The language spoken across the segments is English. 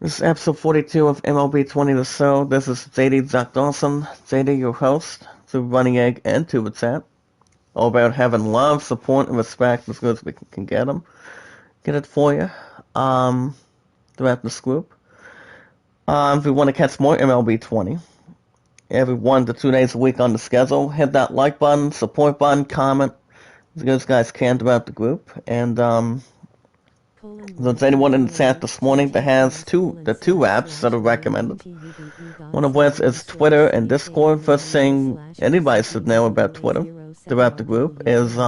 This is episode 42 of MLB 20 The Show. This is JD Zach Dawson. JD, your host, the running egg and tuba chat. All about having love, support, and respect as good as we can get them. Get it for you. Throughout this group. If you want to catch more MLB 20, every 1 to 2 days a week on the schedule, hit that like button, support button, comment, as good as you guys can throughout the group. And, there's anyone in the chat this morning that has the two apps that are recommended. One of which is Twitter and Discord. First thing anybody should know about Twitter throughout the group is you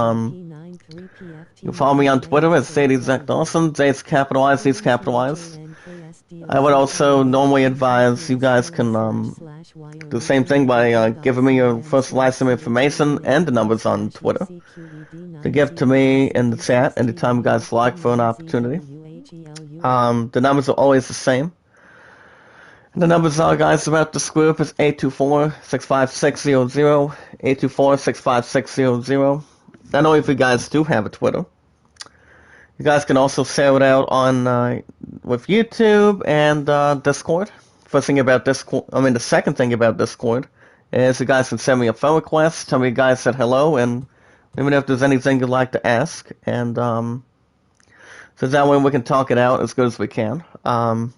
can follow me on Twitter as Sadie Zach Dawson. J is capitalized, C's capitalized. I would also normally advise you guys can do the same thing by giving me your first last name information and the numbers on Twitter to give to me in the chat anytime you guys like for an opportunity. The numbers are always the same. And the numbers are, guys, about this group is 824-65600, 824-65600. I know if you guys do have a Twitter. You guys can also share it out on with YouTube and Discord. The second thing about Discord is you guys can send me a phone request, tell me you guys said hello, and even if there's anything you'd like to ask, and so that way we can talk it out as good as we can. But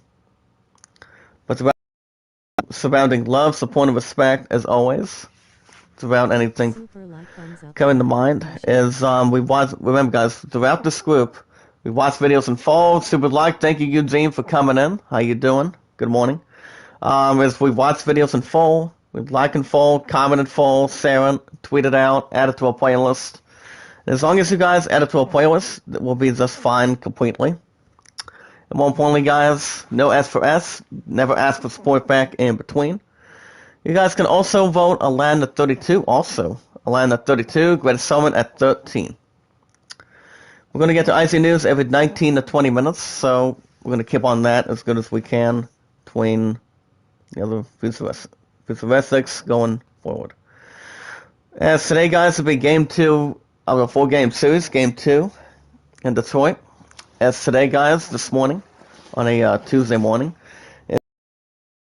surrounding love, support, and respect, as always. It's about anything coming to mind. Remember, guys, throughout this group, we watch videos in full. Super like. Thank you, Eugene, for coming in. How you doing? Good morning. As we watch videos in full, we like in full, comment in full, share it, tweet it out, add it to a playlist. As long as you guys add it to a playlist, it will be just fine completely. And more importantly, guys, no S for S. Never ask for support back in between. You guys can also vote a land at 32. Also, a land at 32, greatest summon at 13. We're going to get to IC News every 19 to 20 minutes, so we're going to keep on that as good as we can between the other futuristics going forward. As today, guys, will be Game 2 of a 4-game series, Game 2 in Detroit. As today, guys, this morning, on a Tuesday morning,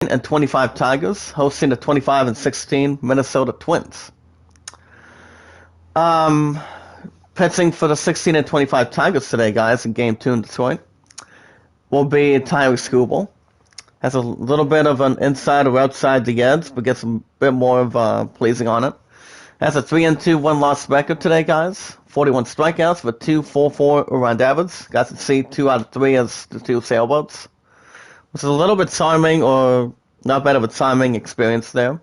and 25 Tigers hosting the 25 and 16 Minnesota Twins. Pitching for the 16 and 25 Tigers today, guys, in Game 2 in Detroit will be Tyler Skubal. Has a little bit of an inside or outside the edge, but gets a bit more of pleasing on it. Has a 3-2 1-loss record today, guys. 41 strikeouts with 2.44 around average. Got to see 2 out of 3 as the 2 sailboats, which is a little bit charming, or not bad of a timing experience there.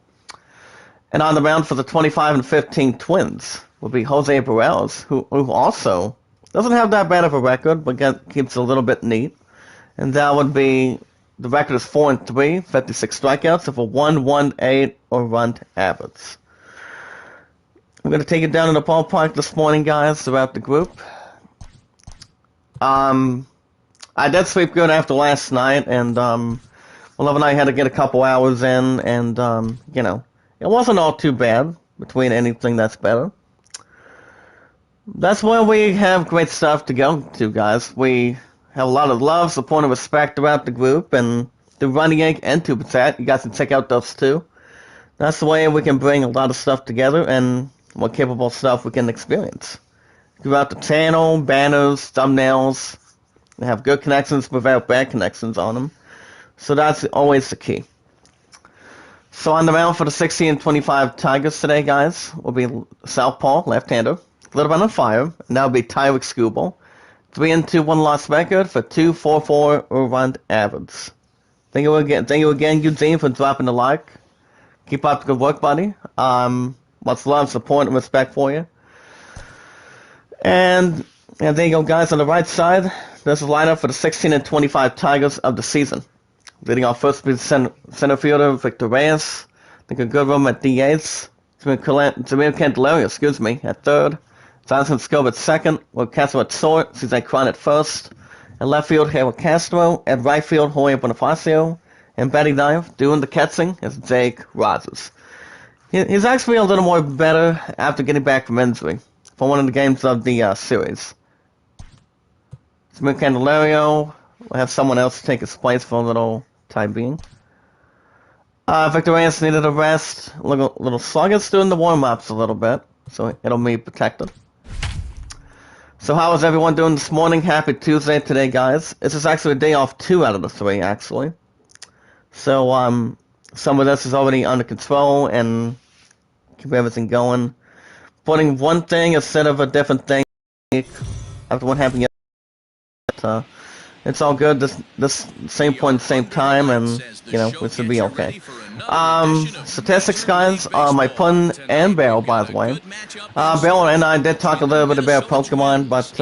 And on the mound for the 25 and 15 Twins will be Jose Barrels, who also doesn't have that bad of a record, but keeps it a little bit neat. And that would be, the record is 4-3, 56 strikeouts with a 1.18 around average. We're going to take it down in the ballpark this morning, guys, throughout the group. I did sleep good after last night, and Love and I had to get a couple hours in, and, it wasn't all too bad between anything that's better. That's why we have great stuff to go to, guys. We have a lot of love, support, and respect throughout the group, and the Running Egg and Tuba Chat. You guys can check out those too. That's the way we can bring a lot of stuff together, and what capable stuff we can experience. Throughout the channel, banners, thumbnails, we have good connections without bad connections on them. So that's always the key. So on the mound for the 16 and 25 Tigers today, guys, will be southpaw, left-hander, a little bit on fire, and that will be Tyler Skubal. 3-2 1-loss record for 2.44 around average. Thank you again, Eugene, for dropping the like. Keep up the good work, buddy. Much love, support, and respect for you. And there you go, guys. On the right side, there's a lineup for the 16 and 25 Tigers of the season. Leading off first is center fielder Victor Reyes. I think a good room at DH. Jamil Candelario, at third. Jonathan Scope at second. Will Castro at short. Cesar Cron at first. At left field, Harold Castro. At right field, Jorge Bonifacio. And batting ninth, doing the catching, is Jake Rogers. He's actually a little more better after getting back from injury for one of the games of the series. Jamil Candelario We'll have someone else take his place for a little time being. Victor Reyes needed a rest. A little sluggish doing the warm-ups a little bit, so it'll be protected. So how is everyone doing this morning? Happy Tuesday today, guys. This is actually a day off 2 out of the 3, actually. So, some of this is already under control and keep everything going. Putting one thing instead of a different thing after what happened yesterday. It's all good. This same point, same time, and you know it should be okay. Statistics, guys. My pun and Barrel, by the way. Barrel and I did talk a little bit about Pokemon, but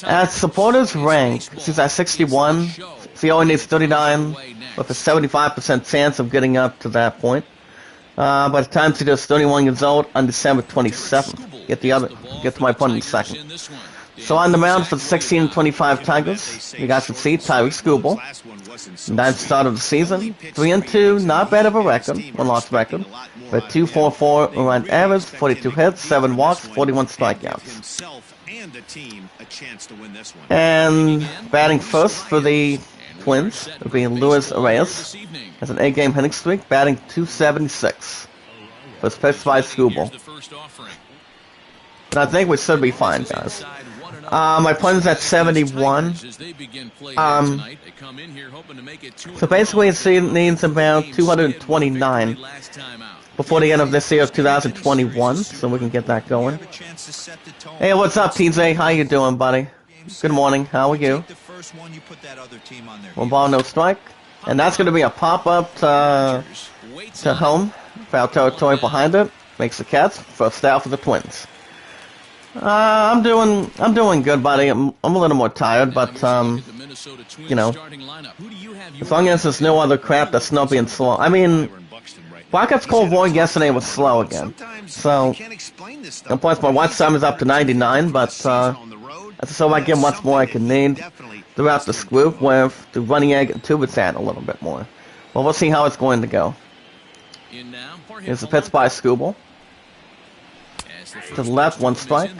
as supporters rank, she's at 61. She only needs 39 with a 75% chance of getting up to that point. By the time she does 31 years old on December 27th. Get to my pun in a second. So on the mound for the 16-25 Tigers, you guys can see Tyreek Skubal. 9th start of the season, 3-2, not bad of a record, one-loss record, but 2.44 around average, 42 hits, 7 walks, 41 strikeouts. And batting first for the Twins would be Luis Reyes, has an 8-game hitting streak, batting .276. Was pitched by Skubal. But I think we should be fine, guys. My pun's at 71. So basically she needs about 229 before the end of this year of 2021, so we can get that going. Hey, what's up, TJ? How you doing, buddy? Good morning. How are you? 1 ball, no strike. And that's going to be a pop-up to home. Foul territory behind it. Makes the catch. First out for the Twins. I'm doing good, buddy. I'm a little more tired, but you know, as long as there's no other crap that's not being slow. I mean, Wildcats Cold War yesterday was slow again. So, and plus my watch time is up to 99, but so I get much more I can need throughout the scoop with the running egg and tubers at a little bit more. Well, we'll see how it's going to go. Here's the pitch by Skubal. To the left, 1 strike.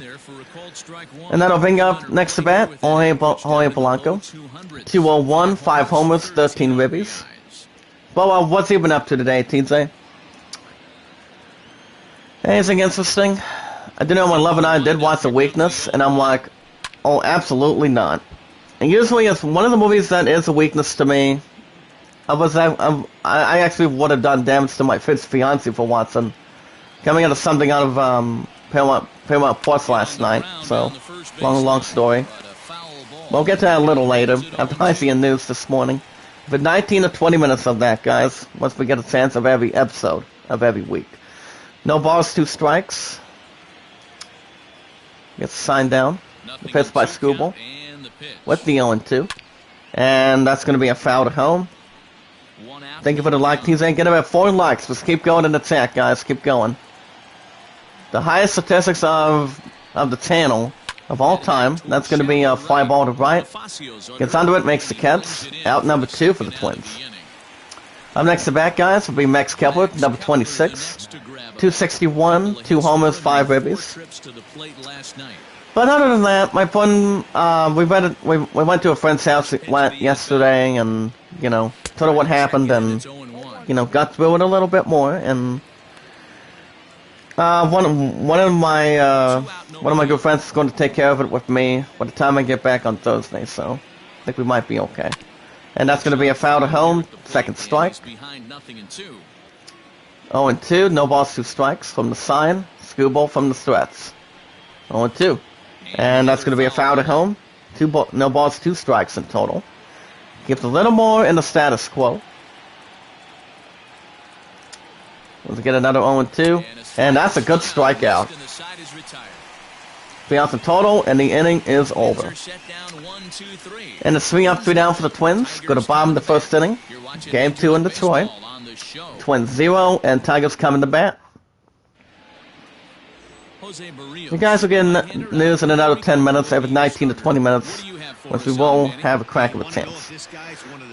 And that'll bring up next to bat, Jorge Polanco. 201, 5 homers, 13 ribbies. Well, what's he been up to today, TJ? Anything interesting? I do know my love and I did watch The Weakness, and I'm like, oh, absolutely not. And usually it's one of the movies that is a weakness to me. I actually would have done damage to my fifth fiancé for watching. Coming out of something out of Paramount Plus last night, so long story. We'll get to that a little later, after I see the news this morning. But 19 to 20 minutes of that, guys, once we get a chance of every episode of every week. No balls, 2 strikes. Gets signed down. The pitch by Skubal with the 0-2. And that's going to be a foul to home. Thank you for the like, TJ. Get about 4 likes. Let's keep going in the chat, guys. Keep going. The highest statistics of the channel of all time. That's going to be a fly ball to right. Gets under it, makes the catch. Out number 2 for the Twins. Up next to bat, guys, will be Max Kepler, number 26. 261, 2 homers, 5 ribbies. But other than that, my fun, we went to a friend's house yesterday and, you know, told her what happened and, you know, got through it a little bit more. And one of my good friends is going to take care of it with me by the time I get back on Thursday, so I think we might be okay. And that's going to be a foul to home, 2nd strike. 0-2, no balls, 2 strikes from the sign. Skubal from the threats. 0-2. And that's going to be a foul to home. No balls, 2 strikes in total. Gives a little more in the status quo. Let's get another 0-2. And that's a good strikeout. 3 outs in total, and the inning is over. And it's 3 up, 3 down for the Twins. Go to bottom of the 1st inning. Game 2 in Detroit. Twins 0, and Tigers coming to bat. You guys will get news in another 10 minutes, every 19 to 20 minutes, which we will have a crack of a chance.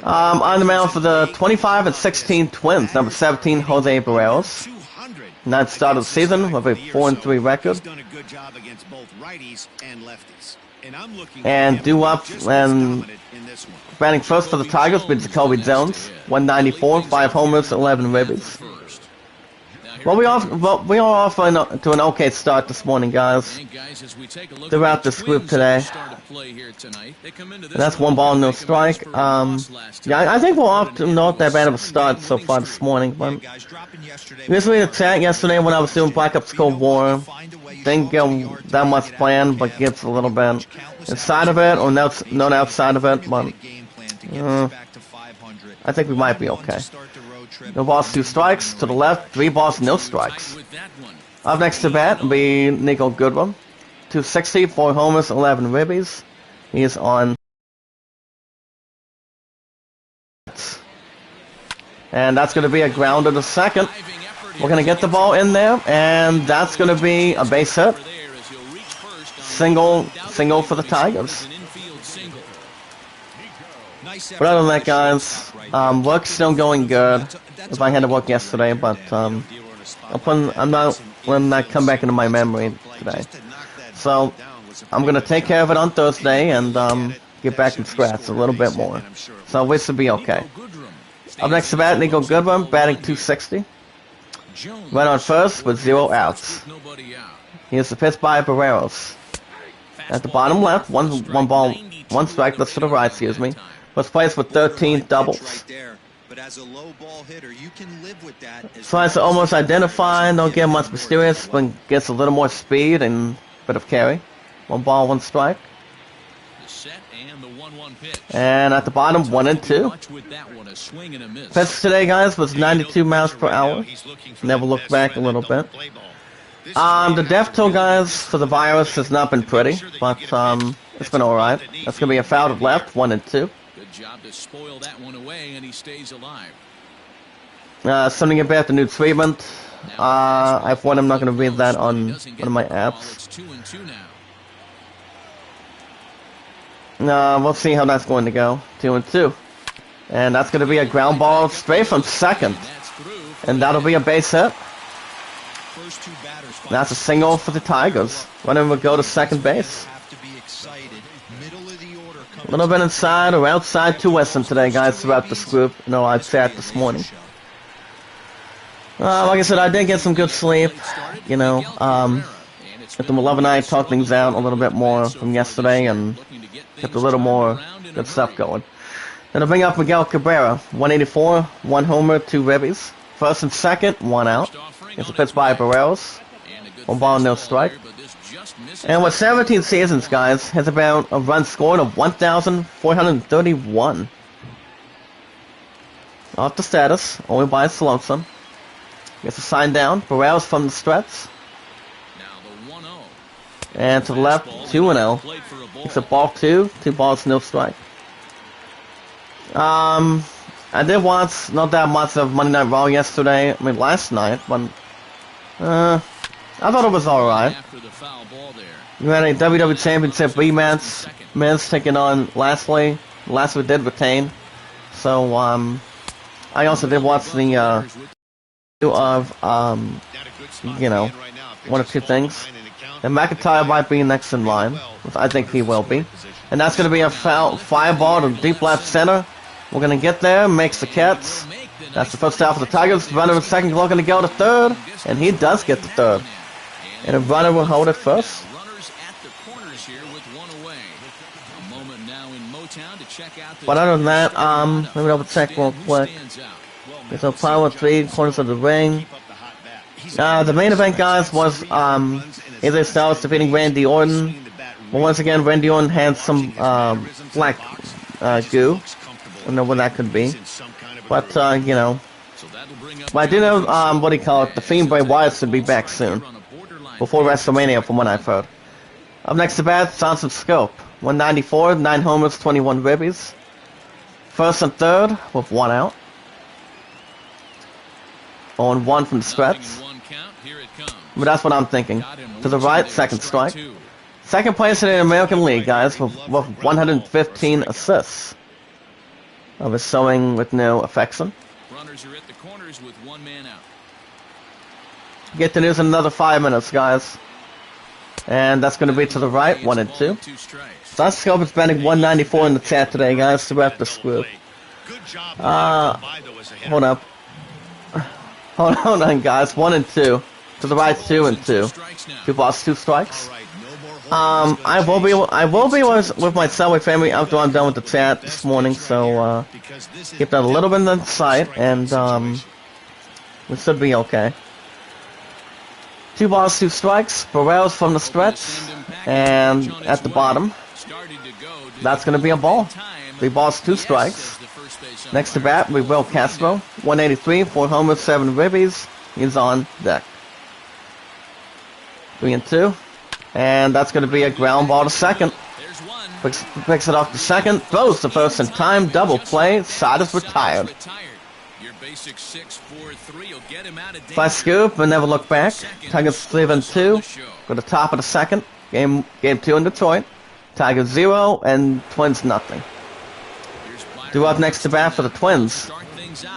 On the mound for the 25 and 16 Twins, number 17, Jose Barreros. 9th start of the season with a 4-3 record. And due up and batting first for the Tigers with Jacoby Jones, 194, 5 homers, 11 ribbies. Well, we are off to an okay start this morning, guys. Throughout this group today. And that's 1 ball, no strike. Yeah, I think we're off to not that bad of a start so far this morning. But usually the chat yesterday when I was doing Black Ops Cold War, didn't get that much planned, but gets a little bit inside of it, or not outside of it. But I think we might be okay. No balls, 2 strikes. To the left, 3 balls, no strikes. Up next to bat will be Nico Goodwin. 260, 4 homers, 11 ribbies. He is on. And that's going to be a grounder to second. We're going to get the ball in there, and that's going to be a base hit. Single for the Tigers. But other than that, guys, work's still going good. If I had to work yesterday, but I'm not letting that come back into my memory today. So I'm gonna take care of it on Thursday and get back from scratch a little bit more. So we should be okay. Up next to bat, Nico Goodwin, batting 260. Right on first with 0 outs. Here's the pitch by Barreros. At the bottom left, one ball, 1 strike. That's to the right, excuse me. Was placed with 13 doubles. Tries to almost identify, don't get much mysterious, but gets a little more speed and a bit of carry. 1 ball, 1 strike. And at the bottom, 1 and 2. Pitch today, guys, was 92 miles per hour. Never looked back a little bit. The death toll, guys, for the virus has not been pretty, but it's been alright. That's going to be a foul to left, 1 and 2. Good job to spoil that one away, and he stays alive. Something about the new treatment. I'm not going to read that on one of my apps. We'll see how that's going to go. 2 and 2. And that's going to be a ground ball straight from second. And that'll be a base hit. That's a single for the Tigers. Runner will go to second base. A little bit inside or outside to Western today, guys, throughout this group. No, I've sat this morning. Like I said, I did get some good sleep. You know, at the 11 I talked things out a little bit more from yesterday and kept a little more good stuff going. Then I'll bring up Miguel Cabrera, 184, 1 homer, 2 ribbies. First and second, 1 out. It's a pitch by Barreros. 1 ball, no strike. And with 17 seasons, guys, has about a run scored of 1,431. Off the status, only by Slumson. Gets a sign down. Barreros from the stretch. And to the left, 2-0. It's a ball 2, 2 balls, no strike. I did watch not that much of Monday Night Raw yesterday. I mean, last night, but I thought it was alright. You had a WWE Championship rematch. Miz taking on Lashley. Lashley did retain. So, I also did watch the, you know, 1 or 2 things. And McIntyre might be next in line, which I think he will be. And that's going to be a foul, 5 ball to deep left center. We're going to get there, makes the catch. That's the first out for the Tigers. Runner in second, looking to go to third. And he does get the third. And the runner will hold it first. But other than that, let me double check real quick. There's a pile of 3 corners of the ring. The main event, guys, was AJ Styles defeating Randy Orton. But once again, Randy Orton had some black goo. I don't know what that could be. But, you know. But I do know, what do you call it? The Fiend Bray Wyatt should be back soon. Before WrestleMania, from what I've heard. Up next to bat, Johnson Scope. 194, 9 homers, 21 ribbies. First and third with 1 out. 0-1 from the stretch. But that's what I'm thinking. To the right, second strike. Second place in the American League, guys, with 115 assists. Of his sowing with no affection. Runners are at the corners with 1 man out. Get the news in another 5 minutes, guys. And that's going to be to the right, 1 and 2. Strikes. So that's scope is betting 194 in the chat today, guys, to wrap this group. Hold up. Hold on, guys. 1 and 2. To the right, 2 and 2. 2 balls, 2 strikes. I will be with my Subway family after I'm done with the chat this morning, so keep that a little bit in sight, and we should be okay. 2 balls, 2 strikes. Barrels from the stretch, and at the bottom, that's going to be a ball. 3 balls, 2 strikes. Next to bat, we will Castro. 183, 4 homers, 7 ribbies. He's on deck. 3 and 2. And that's going to be a ground ball to second. Picks it off to second. Throws to first in time. Double play. Side is retired. If I scoop and never look back. Tigers 3 and 2. Go to the top of the second. Game 2 in Detroit. Tigers 0 and Twins nothing. Due up next to bat for the Twins.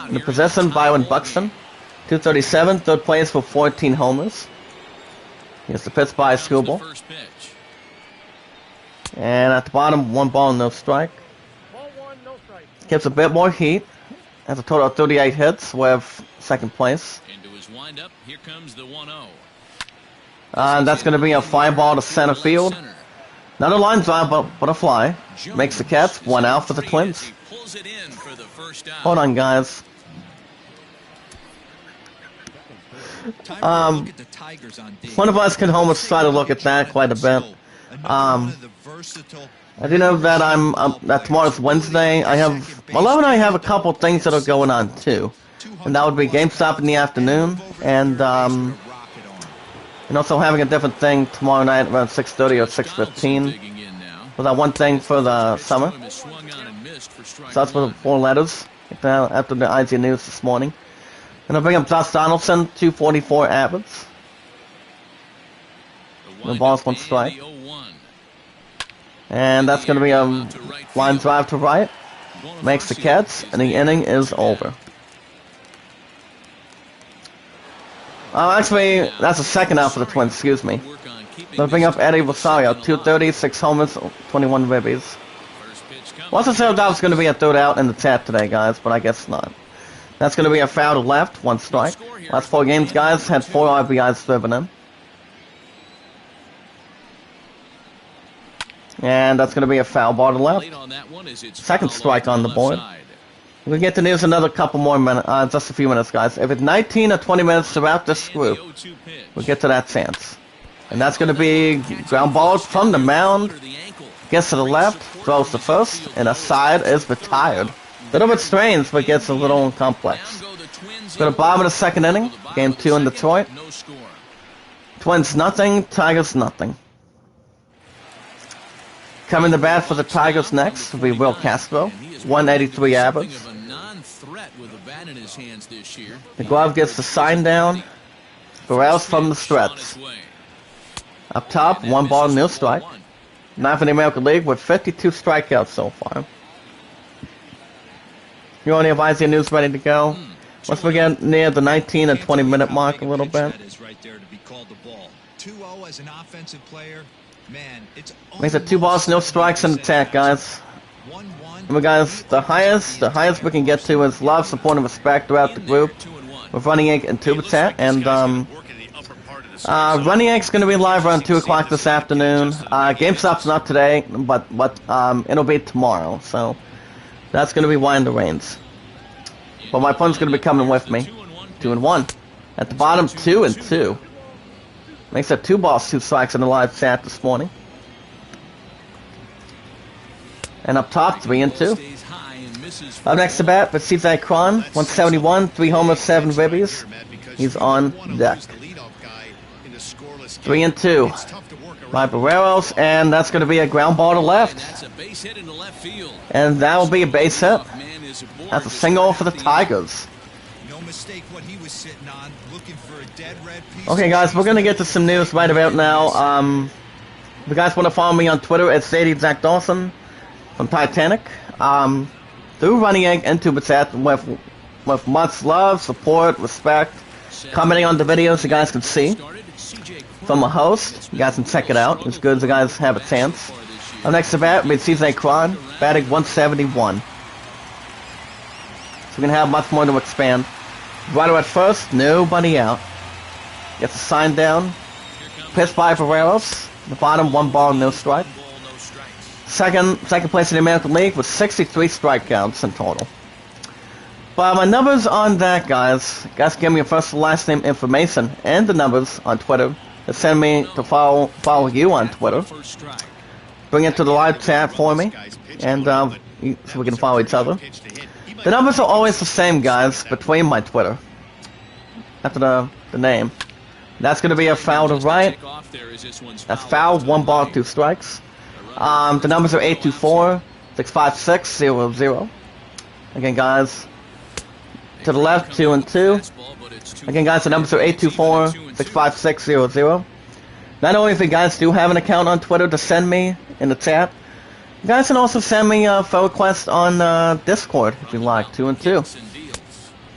In the possession, Byron Buxton. 237. Third place for 14 homers. Here's the pitch by Scooble. And at the bottom, 1 ball, no strike. Gives a bit more heat. Has a total of 38 hits with second place. Here comes the 1-0. And that's going to be a fly ball to center field. Not a line drive, but a fly. Makes the catch. 1 out for the Twins. Hold on, guys. One of us can almost try to look at that quite a bit. I do know that that tomorrow's Wednesday. Malone and I have a couple things that are going on too, and that would be GameStop in the afternoon, and also having a different thing tomorrow night around 6:30 or 6:15. For that one thing for the summer. So that's for the 4 letters after the IG News this morning. And I'll bring up Josh Donaldson, 244 average. The ball's 1 strike. And that's going to be a line drive to right. Makes the catch, and the inning is over. Actually, that's a second out for the Twins, excuse me. I'll bring up Eddie Rosario, 230, 6 homers, 21 ribbies. Wasn't sure if that was going to be a third out in the chat today, guys, but I guess not. That's going to be a foul to left, 1 strike. Last 4 games, guys, had 4 RBIs driven in. And that's going to be a foul ball to left. Second strike on the board. We'll get to news another couple more minutes, just a few minutes, guys. If it's 19 or 20 minutes throughout this group, we'll get to that chance. And that's going to be ground ball from the mound. Gets to the left, throws to first, and a side is retired. A little bit strange, but gets a little complex. Go to bottom of the second inning. Game 2 in Detroit. Twins nothing, Tigers nothing. Coming to bat for the Tigers next will be Will Castro. 183 average. The glove gets the sign down. Barrels from the stretch. Up top, 1 ball, no strike. 9th in the American League with 52 strikeouts so far. You only have IZ News ready to go. Once we get near the 19 and 20 minute mark a little bit. Makes it 2 balls, no strikes in the attack, guys. Remember, guys, the highest we can get to is love, support, and respect throughout the group. With Running Egg and Tube Attack, and Running Egg's going to be live around 2 o'clock this afternoon. GameStop's not today, but it'll be tomorrow, so that's going to be why in the reins. But my pun's going to be coming with me. 2 and 1. At the bottom, 2 and 2. Makes it 2 balls, 2 strikes in the live chat this morning. And up top, 3 and 2. Up next to bat, but Cesar Cron, 171, 3 homers, 7 ribbies. He's on deck. 3 and 2. By Barreros, and that's going to be a ground ball to left. And that will be a base hit. That's a single for the Tigers. Okay, guys, we're going to get to some news right about now. If you guys want to follow me on Twitter, it's Sadie Zach Dawson from Titanic. Through Running Egg and Tube Chat with much love, support, respect, commenting on the videos you guys can see. from a host. You guys can check it out. As good as the guys have a chance. Up next to bat, we see Zay Cron, batting 171. So we're going to have much more to expand. Ryder at first, nobody out. Gets a sign down. Pitch by Barreros. The bottom, 1 ball, no strike. Second place in the American League with 63 strikeouts in total. But my numbers on that, guys. Guys, give me your first and last name information and the numbers on Twitter. To send me to follow you on Twitter. Bring it to the live chat for me, and so we can follow each other. The numbers are always the same, guys, between my Twitter. After the name. That's going to be a foul to right. That's foul, 1 ball, 2 strikes. The numbers are 824-656-00. Again, guys, to the left, 2 and 2. Again, guys, the numbers are 824-656-00. Not only if you guys do have an account on Twitter to send me in the chat, you guys can also send me a phone request on Discord if you like, 2 and 2.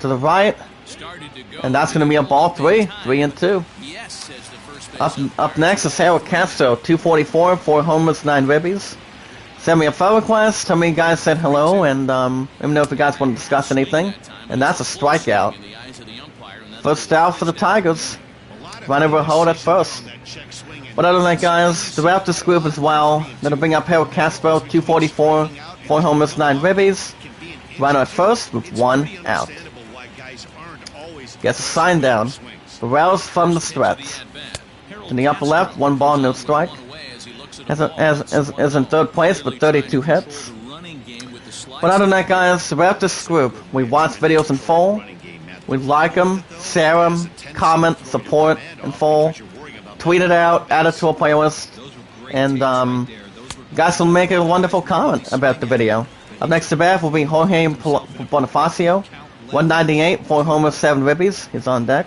To the right, and that's going to be a ball 3 and 2. Up next is Harold Castro, 244, 4 homers, 9 ribbies. Send me a phone request, tell me you guys said hello, and let me know if you guys want to discuss anything. And that's a strikeout. First out for the Tigers. Run over a hold at first. But other than that, guys, throughout this group as well, gonna bring up Harold Castro, 244, 4 homers, 9 ribbies. Rhino at first with 1 out. Gets a sign down. Barreros from the stretch. In the upper left, 1 ball, no strike. As in third place with 32 hits. But other than that, guys, throughout this group, we watch videos in full. We like them, share them, comment, support in full. Tweet it out, add it to a playlist. And guys will make a wonderful comment about the video. Up next to bat will be Jorge Bonifacio. 198, 4 homers, 7 ribbies. He's on deck.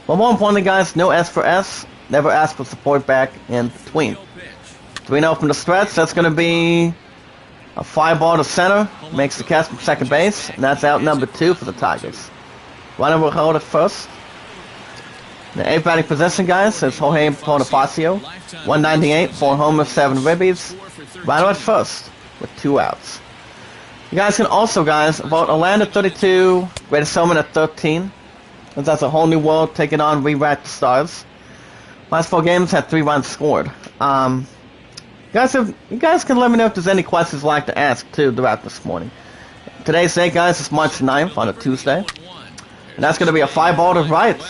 But more importantly, guys, no S for S. Never ask for support back in between. 3-0 from the stretch. That's going to be a fly ball to center. Makes the catch from second base. And that's out number 2 for the Tigers. Runner will hold at first. The 8th batting position, guys, is Jorge Bonifacio. 198, 4 homers, 7 ribbies. Runner at first with 2 outs. You guys can also, guys, vote Orlando 32, Greatest Showman at 13. That's a whole new world taking on Rewrite the Stars. Last 4 games had 3 runs scored. You guys can let me know if there's any questions you'd like to ask, too, throughout this morning. Today's date, guys, is March 9th on a Tuesday. And that's going to be a fly ball to right.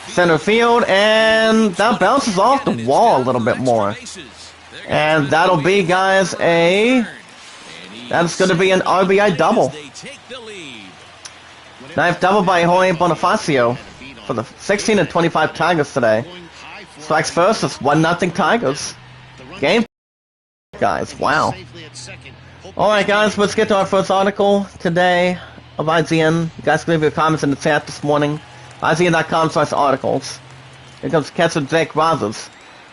Center field, and that bounces off the wall a little bit more. And that'll be, guys, that's going to be an RBI double. 9th double by Jorge Bonifacio for the 16 and 25 Tigers today. Strikes first, it's 1-0 Tigers. Game, guys, wow. Alright, guys, let's get to our first article today of IGN. You guys can leave your comments in the chat this morning. IGN.com/articles. Here comes catcher Jake Rogers.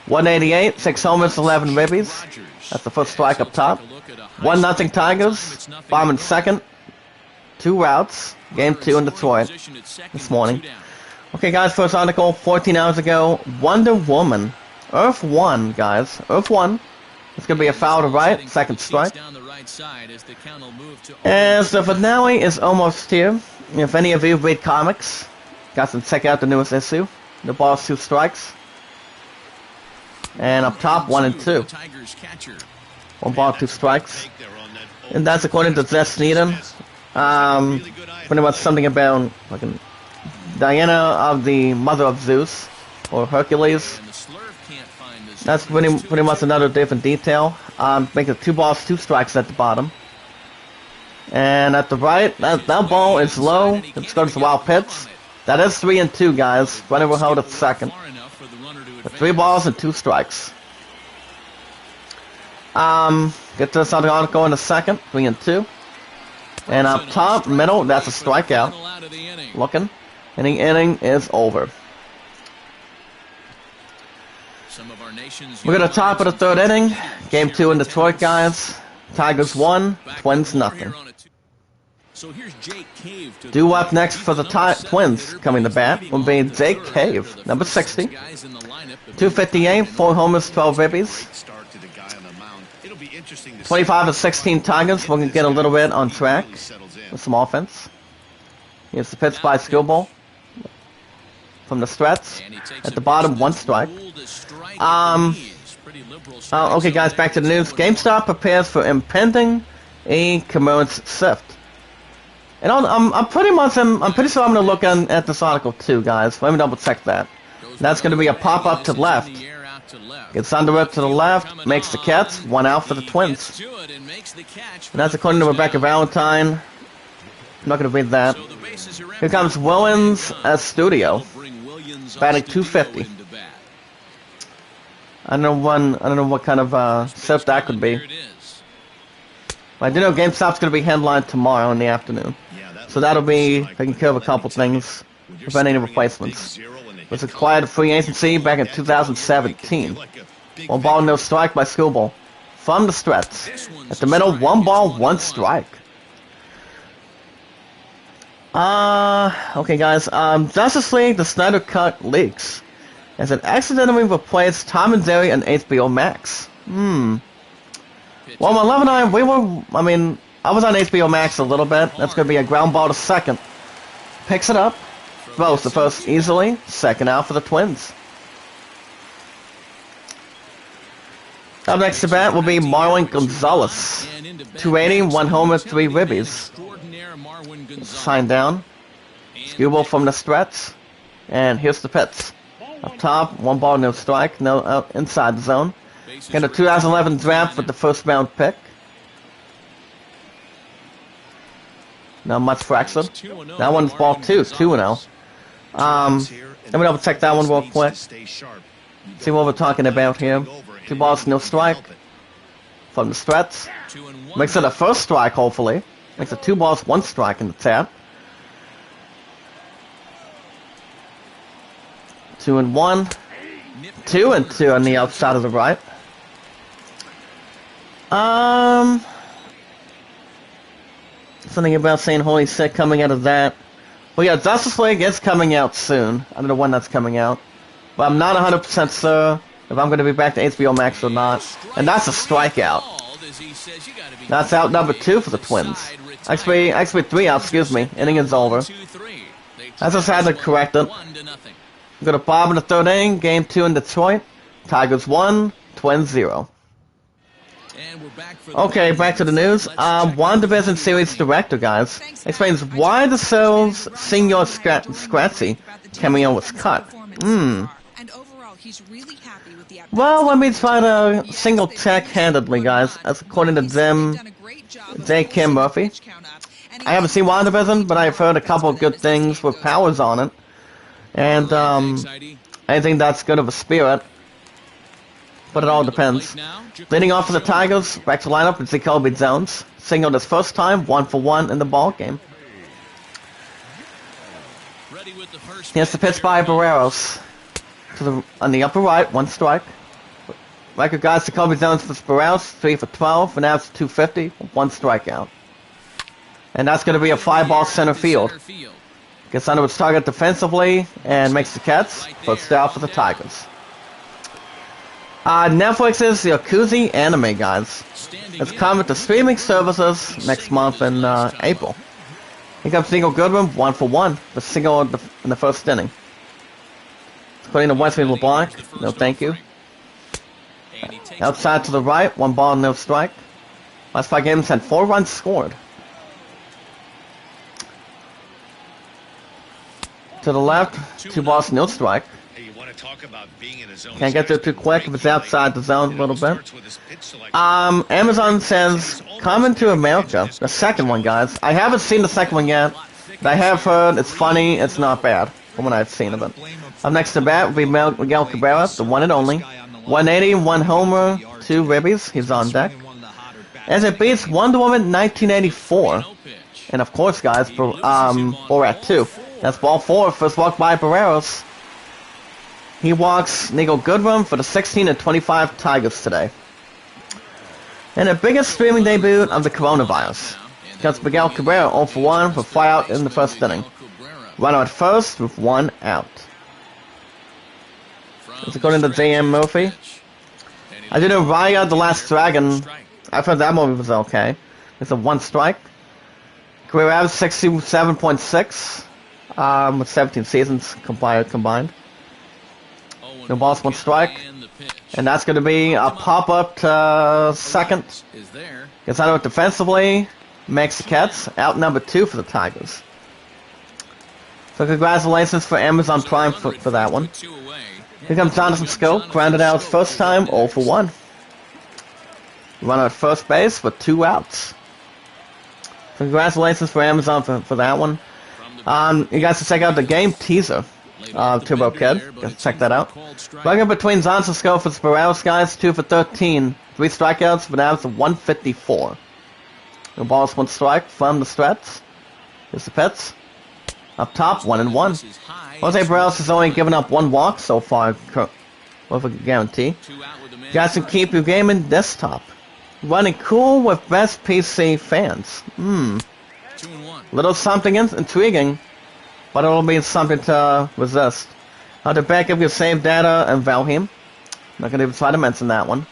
188, 6 homers, 11 ribbies. That's the first strike up top. 1-0 Tigers. Bomb in second. 2 routes. Game 2 in Detroit this morning. Okay, guys, first article, 14 hours ago. Wonder Woman. Earth 1, guys. Earth 1. It's going to be a foul to right. Second strike. As the finale is almost here. If any of you read comics, guys can check out the newest issue. The ball's 2 strikes. And up top, 1 and 2. 1 ball, 2 strikes. And that's according to Jess Sneeden. Pretty much something about like Diana of the Mother of Zeus, or Hercules. That's pretty much another different detail. Make it 2 balls, 2 strikes at the bottom. And at the right, that ball is low. It's going to wild pitch. That is 3 and 2, guys. Runner will hold at second. 3 balls and 2 strikes. Get to this other article in a second. 3 and 2. And up top, middle, that's a strikeout. Looking. And the inning is over. We're going to top of the 3rd inning. Game 2 in Detroit, guys. Tigers 1, Twins nothing. So here's Jake Cave to Due up next for the Twins coming to bat will be Jake Cave, number 60. 258, 4 homers, 12 ribbies. 25 of 16 targets. We're going to get a little bit on track with some offense. Here's the pitch by Skillball from the stretch. At the bottom, 1 strike. Okay, guys, back to the news. GameStop prepares for impending e-commerce shift. And I'm pretty sure I'm going to look at this article too, guys. Let me double check that. That's going to be a pop-up to the left. Gets under it to the left, makes the catch, 1 out for the Twins. And that's according to Rebecca Valentine. I'm not going to read that. Here comes Williams as studio, batting 250. I don't know what kind of shift that could be. I do know GameStop's going to be headlined tomorrow in the afternoon. So that'll be taking care of a couple things, preventing any replacements. It was acquired free agency back in 2017. 1 ball, no strike by Skillball. From the stretch. At the middle, 1 ball, 1 strike. Okay guys, Justice League, the Snyder Cut leaks. As it accidentally replaced Tom and Jerry and HBO Max. Well, my 11-9, I was on HBO Max a little bit. That's going to be a ground ball to second. Picks it up. Throws the first easily. Second out for the Twins. Up next to bat will be Marwin Gonzalez. 280, 1 homer, 3 ribbies. Sign down. Skewball from the stretch. And here's the pitch. Up top, 1 ball, no strike. No out inside the zone. Got a 2011 draft with the first round pick. Not much for accident. That one's ball 2, 2-0. Let me double check that one real quick. See what we're talking about here. 2 balls, no strike. From the stretch. Makes it a first strike, hopefully. Makes it 2 balls, 1 strike in the tap. 2-1. 2-2 on the outside of the right. Something about saying holy sick coming out of that. Well, yeah, Justice League is coming out soon. I don't know when that's coming out. But I'm not 100% sure if I'm going to be back to HBO Max or not. And that's a strikeout. That's out number 2 for the Twins. Actually 3 outs, excuse me. Inning is over. I just had to correct it. We're going to Bob in the 3rd inning. Game 2 in Detroit. Tigers 1, Twins 0. Okay, back to the news. WandaVision series director, guys, explains why the show's Senor Scratchy cameo was cut. Well, let me try to single check handedly, guys. As according to J. Kim Murphy. I haven't seen WandaVision, but I've heard a couple of good things with Powers on it. And I think that's good of a spirit. But it all depends. Leading off for the Tigers, back to lineup is Jacoby Jones. Singled his first time, 1 for 1 in the ball game. Here's the pitch by Barreros. On the upper right, 1 strike. Record guys, Jacoby Jones for Barreros, 3 for 12, and now it's 250, 1 strikeout. And that's going to be a fly ball center field. Gets under its target defensively and makes the catch. First out for the Tigers. Netflix's Yakuza anime, guys. It's coming to streaming services next month in April. Here comes Single Goodwin, 1 for 1. The single in the first inning. According to Wesley LeBlanc, no thank you. Outside to the right, 1 ball, no strike. Last 5 games had 4 runs scored. To the left, 2 balls, no strike. Can't get there too quick if it's outside the zone a little bit. Amazon says, Coming to America. The second one, guys. I haven't seen the second one yet, but I have heard it's funny, it's not bad, from what I've seen of it. Up next to bat will be Miguel Cabrera, the one and only. 180, 1 homer, 2 ribbies. He's on deck. As it beats Wonder Woman 1984. And of course, guys, Borat 2. That's ball 4, first walk by Barreros. He walks Nigel Goodrum for the 16 and 25 Tigers today. And the biggest streaming debut of the coronavirus. Because Miguel Cabrera 0 for 1 for fly out in the first inning. Runner at first with 1 out. It's according to J.M. Murphy. I did a Raya the Last Dragon. I thought that movie was okay. It's a 1 strike. Career average 67.6 with 17 seasons combined. No balls, 1 strike. And that's going to be a pop-up to second. Gets out of it defensively. Makes the catch. Out number 2 for the Tigers. So congratulations for Amazon Prime for that one. Here comes Jonathan Scope. Grounded out his first time. 0 for 1. Runner at first base with 2 outs. Congratulations for Amazon for that one. You guys can check out the game teaser. Turbo Kid. Check that out. Record between Johnson Scope and Sporales, guys. 2 for 13. 3 strikeouts, but average of 154. The ball's 1 strike from the stretch. Here's the pitch. Up top, 1-1. Jose Barrales has only given up 1 walk so far, with a guarantee. You guys can keep your gaming desktop running cool with best PC fans. Little something intriguing, but it'll be something to resist. How to back up your save data and Valheim. Not gonna even try to mention that one.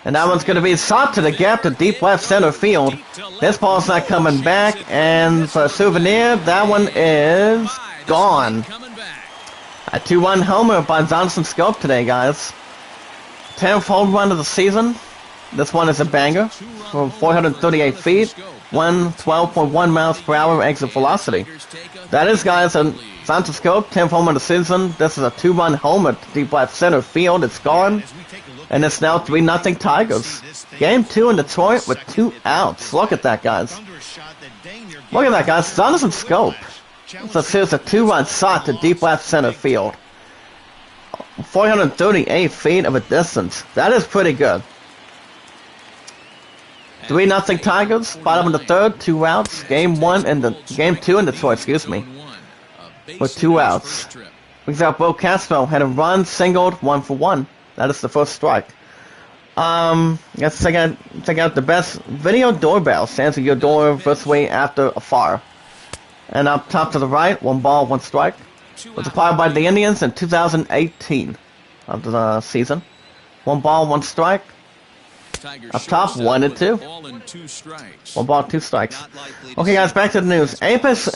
And that one's gonna be shot to the gap to deep left center field. This ball's not coming back, and for a souvenir, that one is gone. A 2-1 homer by Johnson Scope today, guys. 10th home run of the season. This one is a banger from 438 feet, 112.1 miles per hour exit velocity. That is, guys, a Johnson Scope, 10th home run of the season. This is a 2-1 homer to deep left center field. It's gone. And it's now 3-0 Tigers. Game 2 in Detroit with 2 outs. Look at that, guys. Look at that, guys. Jonathan Scope. So here's a 2-run shot to deep left center field. 438 feet of a distance. That is pretty good. 3-0 Tigers. Bottom of the third, 2 outs. Game 2 in Detroit, excuse me. With 2 outs. Brings out Bo Castro. Had a run, singled, 1 for 1. That is the first strike. Let's check out the best video doorbells to answer your door virtually after a fire. And up top to the right, 1 ball, 1 strike. Was acquired by the Indians in 2018 of the season. 1 ball, 1 strike. Up top, 1 and 2. 1 ball, 2 strikes. Okay, guys, back to the news. Apex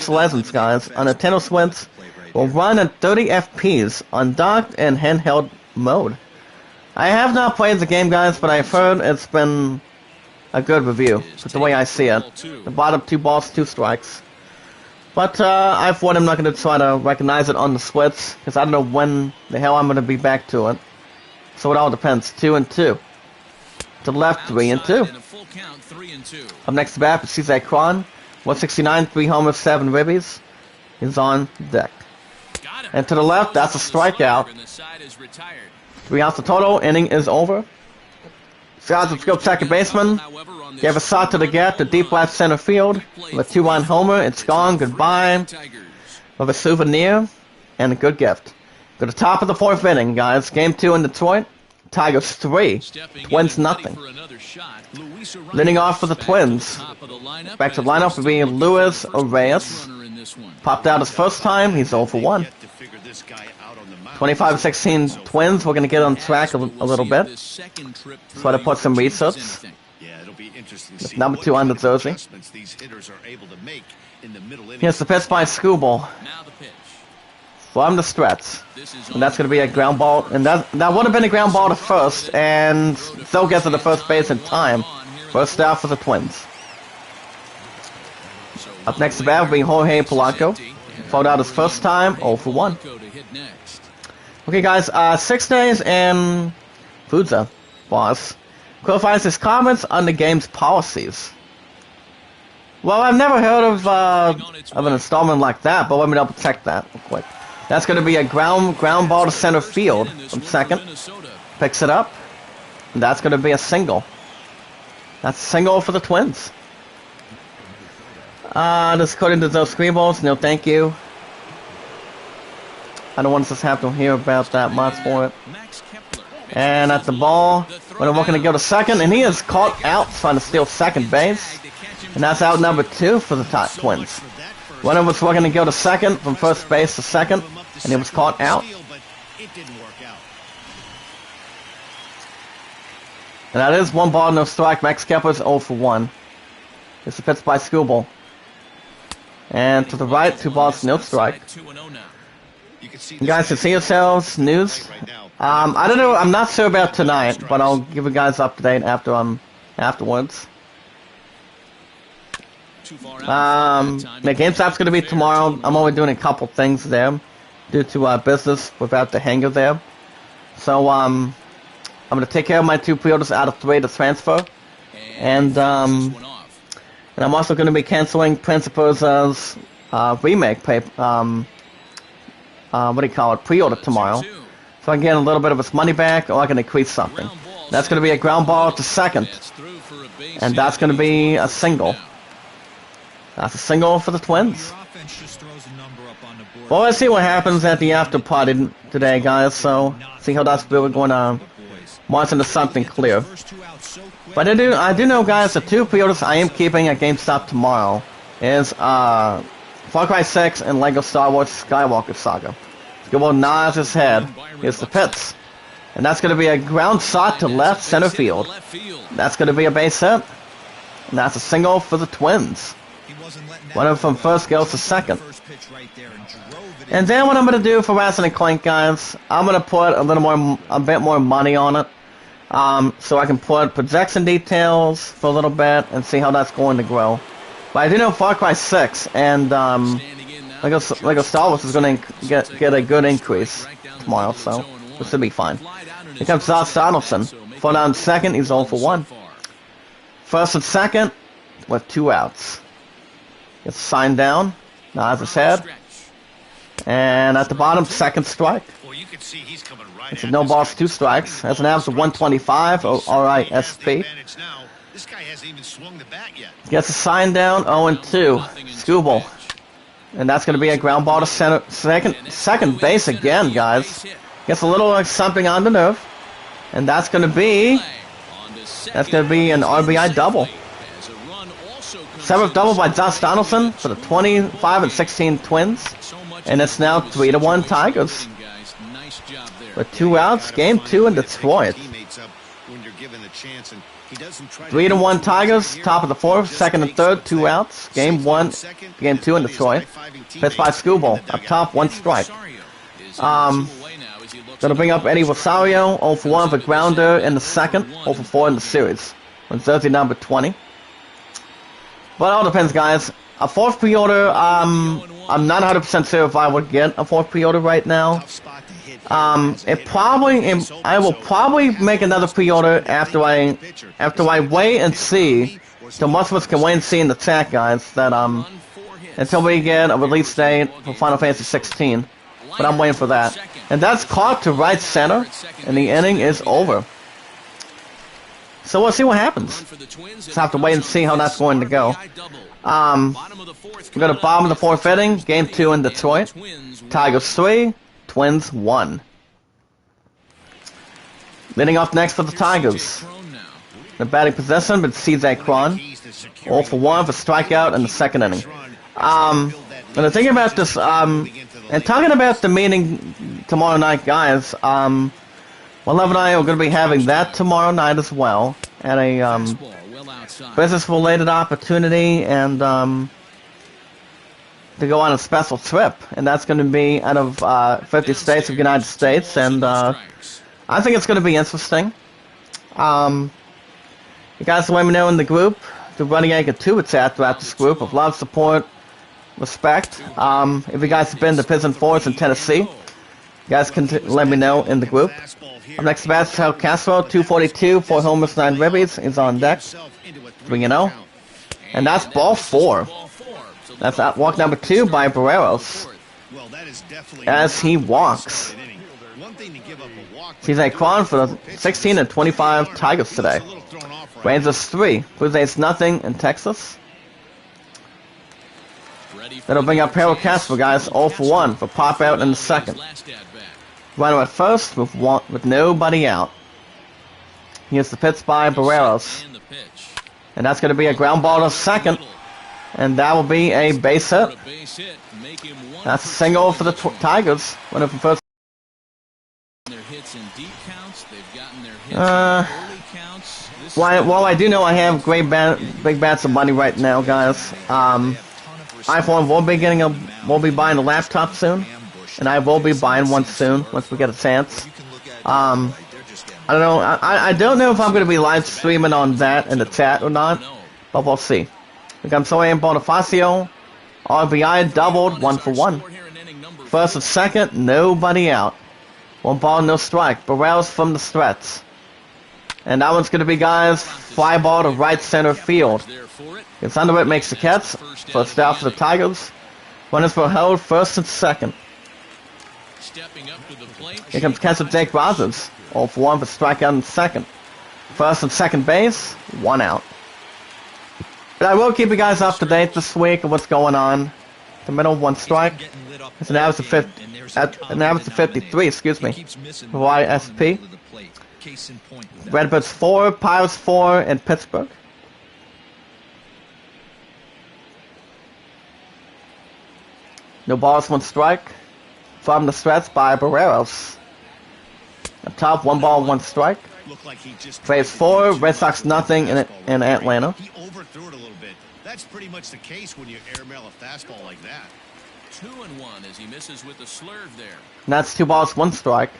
Legends, guys, on Nintendo Switch will run at 30 FPS on docked and handheld mode. I have not played the game, guys, but I've heard it's been a good review. That's the way I see it. The bottom 2 balls, 2 strikes. But I thought I'm not going to try to recognize it on the Switch, because I don't know when the hell I'm going to be back to it. So it all depends. 2 and 2. To the left, 3 and 2. Up next to bat, CJ Cron. 169, 3 homers, 7 ribbies. He's on deck. And to the left, that's a strikeout. 3 outs the total. Inning is over. Scott, let's go second baseman. Gave a shot to the gap to deep left center field. With a 2-1 homer. It's gone. Goodbye. With a souvenir and a good gift. To the top of the 4th inning, guys. Game 2 in Detroit. Tigers 3. Twins nothing. Leading off for the Twins. Back to the lineup will be Luis Reyes. Popped out his first time. He's 0 for 1. 25-16 Twins. We're going to get on track a little bit. Try to put some resets. Number 2 on the jersey. Here's the pitch by Scooble. From the stretch. And that's going to be a ground ball. And that would have been a ground ball to first. And still gets to the first base in time. First out for the Twins. Up next to bat will be Jorge Polanco. Fouled out his first time. 0 for 1. Okay, guys. 6 days and Fudza, boss, clarifies his comments on the game's policies. Well, I've never heard of an installment like that, but let me double check that real quick. That's going to be a ground ball to center field from second. Picks it up. And that's going to be a single. That's a single for the Twins. Just according to those scribbles, no thank you. I don't want to just have to hear about that much for it. And at the ball, when I'm looking to go to second, and he is caught out trying to steal second base. And that's out number 2 for the Twins. Runner was looking to go to second from first base to second, and he was caught out. And that is 1 ball, no strike. Max Kepler's 0 for 1. It's a pitch by Skubal. And to the right, 2 balls, no strike. You guys can see yourselves. News. I don't know. I'm not sure about tonight, but I'll give you guys up to date afterwards. The GameStop's gonna be tomorrow. I'm only doing a couple things there due to business without the hangar there. So I'm gonna take care of my 2 pre-orders out of 3 to transfer, and I'm also gonna be canceling Principal's remake what do you call it, pre-order tomorrow, so I can get a little bit of his money back, or I can increase something. That's gonna be a ground ball to second, and that's gonna be a single. That's a single for the Twins. Well, let's see what happens at the after party today, guys. So, see how that's really going to march into something clear. But I do know, guys, the 2 pre-orders I am keeping at GameStop tomorrow is Far Cry 6 and Lego Star Wars Skywalker Saga. Skubal nods his head. Here's the pitch. And that's going to be a ground shot to left center field. That's going to be a base hit. And that's a single for the Twins. Runner from first goes to second. And then what I'm going to do for Ratchet & Clank, guys, I'm going to put a bit more money on it. So I can put projection details for a little bit and see how that's going to grow. But I do know Far Cry 6 and Lego Star Wars is going to get a good increase tomorrow, so this should be fine. Here comes Josh Donaldson. 4 down second, he's 0 for 1. First and second with 2 outs. Gets signed down, nods his head, and at the bottom, second strike. It's a no balls, 2 strikes. That's an average of 125. Alright, SP. Gets a sign down, 0-2. Skubal. And that's going to be a ground ball to second base again, guys. Gets a little something on the nerve. And that's going to be an RBI double. 7th double by Josh Donaldson for the 25 and 16 Twins. And it's now 3-1 Tigers. With 2 outs, game 2 in Detroit. 3-1 Tigers, top of the 4th, 2nd and 3rd, 2 outs. Game 2 in Detroit. Pitched by Skubal, up top, 1 strike. Gonna bring up Eddie Rosario, 0 for 1 for grounder in the 2nd, 0 for 4 in the series. On jersey number 20. But it all depends, guys. A 4th pre-order, I'm not 100% sure if I would get a 4th pre-order right now. I will probably make another pre-order after I wait and see. So most of us can wait and see in the chat, guys, that until we get a release date for Final Fantasy 16. But I'm waiting for that. And that's caught to right center, and the inning is over. So we'll see what happens. Just have to wait and see how that's going to go. We go to bottom of the 4th inning, game 2 in Detroit. Tigers 3, Twins 1. Leading off next for the Tigers. The batting possession with CJ Cron. 0 for 1 for strikeout in the 2nd inning. And the thing about this, and talking about the meeting tomorrow night, guys, Well, Love and I are going to be having that tomorrow night as well, at a business-related opportunity, and to go on a special trip, and that's going to be out of 50 states of the United States, and I think it's going to be interesting. You guys let me know in the group, the Running Anchor 2 it's at throughout this group of love, support, respect. If you guys have been to Pigeon Forge in Tennessee, you guys can let me know in the group. Up next, Sebastian Castro, 242, 4 homers, 9 ribbies, is on deck. 3-0. And that's ball 4. That's walk number 2 by Barreros. As he walks. He's a Cron for the 16 and 25 Tigers today. Rangers 3, Blue Jays nothing in Texas. That'll bring up Harold Castro, guys, 0 for 1 for pop out in the 2nd. Runner at first with nobody out. Here's the pitch by Barreros. And that's going to be a ground ball to second. And that will be a base hit. That's a single for the Tigers. Winning from first. Well, I do know I have big bats of money right now, guys. iPhone will be buying a laptop soon, and I will be buying one soon once we get a chance. I don't know. I don't know if I'm going to be live streaming on that in the chat or not, but we'll see. Gamsoy and Bonifacio, RBI doubled 1 for 1. First and second, nobody out. 1 ball, no strike. Barrels from the stretch. And that one's going to be, guys, fly ball to right center field. Gets under it, makes the catch. First out for the Tigers. Runners for hold, first and second. Here comes catcher Jake Rogers. 0 for 1 for strikeout in second. First and second base, 1 out. But I will keep you guys up to date this week of what's going on. The middle, 1 strike. It's an average of 53, excuse me. For YSP. Redbirds 4, Pirates 4, and Pittsburgh. No balls, 1 strike. From the stretch by Barreros. Up top, 1 ball, 1 strike. Braves 4, Red Sox nothing in Atlanta. He overthrew it a little bit. That's pretty much the case when you airmail a fastball like that. 2-1 as he misses with the slurve there. And that's 2 balls, 1 strike.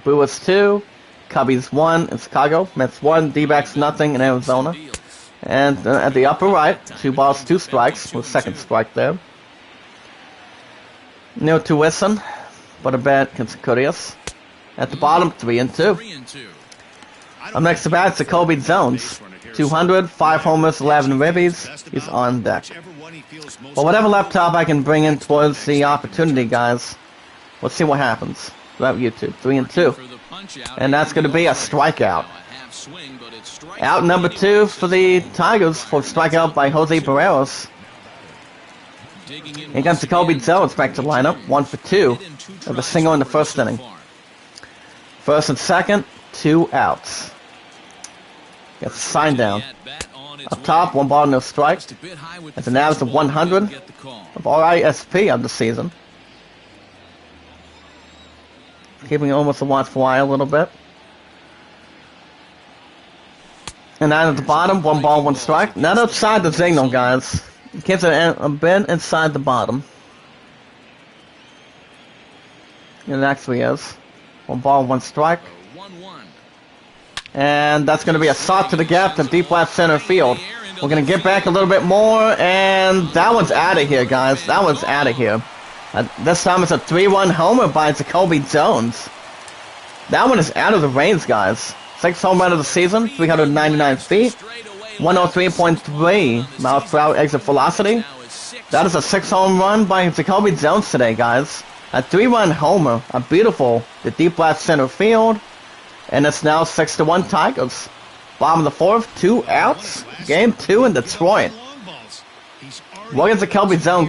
Brewers 2, Cubbies 1 in Chicago. Mets 1, D-backs nothing in Arizona. And at the upper right, 2 balls, 2 strikes with second strike there. No Tucson, but a bat against Curious. At the bottom, 3-2. Up next to bat, Jacoby Jones. 200, 5 homers, 11 ribbies. He's on deck. Well, whatever laptop I can bring in towards the opportunity, guys. Let's see what happens. Without YouTube, 3-2. And that's going to be a strikeout. Out number 2 for the Tigers for strikeout by Jose Barreros. Here comes Jacoby Jones back to lineup. 1 for 2 with a single in the first inning. First and second, 2 outs. Gets a sign down. Up top, 1 ball, no strike. That's an average of 100 of RISP of the season. Keeping it almost a watchful eye a little bit. And down at the bottom, 1 ball, 1 strike. Not outside the signal, guys. Kids are a bit inside the bottom. It actually is. 1 ball, 1 strike. And that's going to be a shot to the gap to deep left center field. We're going to get back a little bit more, and that one's out of here, guys. That one's out of here. This time it's a 3-1 homer by Jacoby Jones. That one is out of the range, guys. 6th home run of the season, 399 feet, 103.3 miles per hour exit velocity. That is a 6th home run by Jacoby Jones today, guys. A 3-run homer, a beautiful, the deep left center field. And it's now 6-1 Tigers. Bottom of the 4th, 2 outs. Game 2 in Detroit. Look at Jacoby Jones,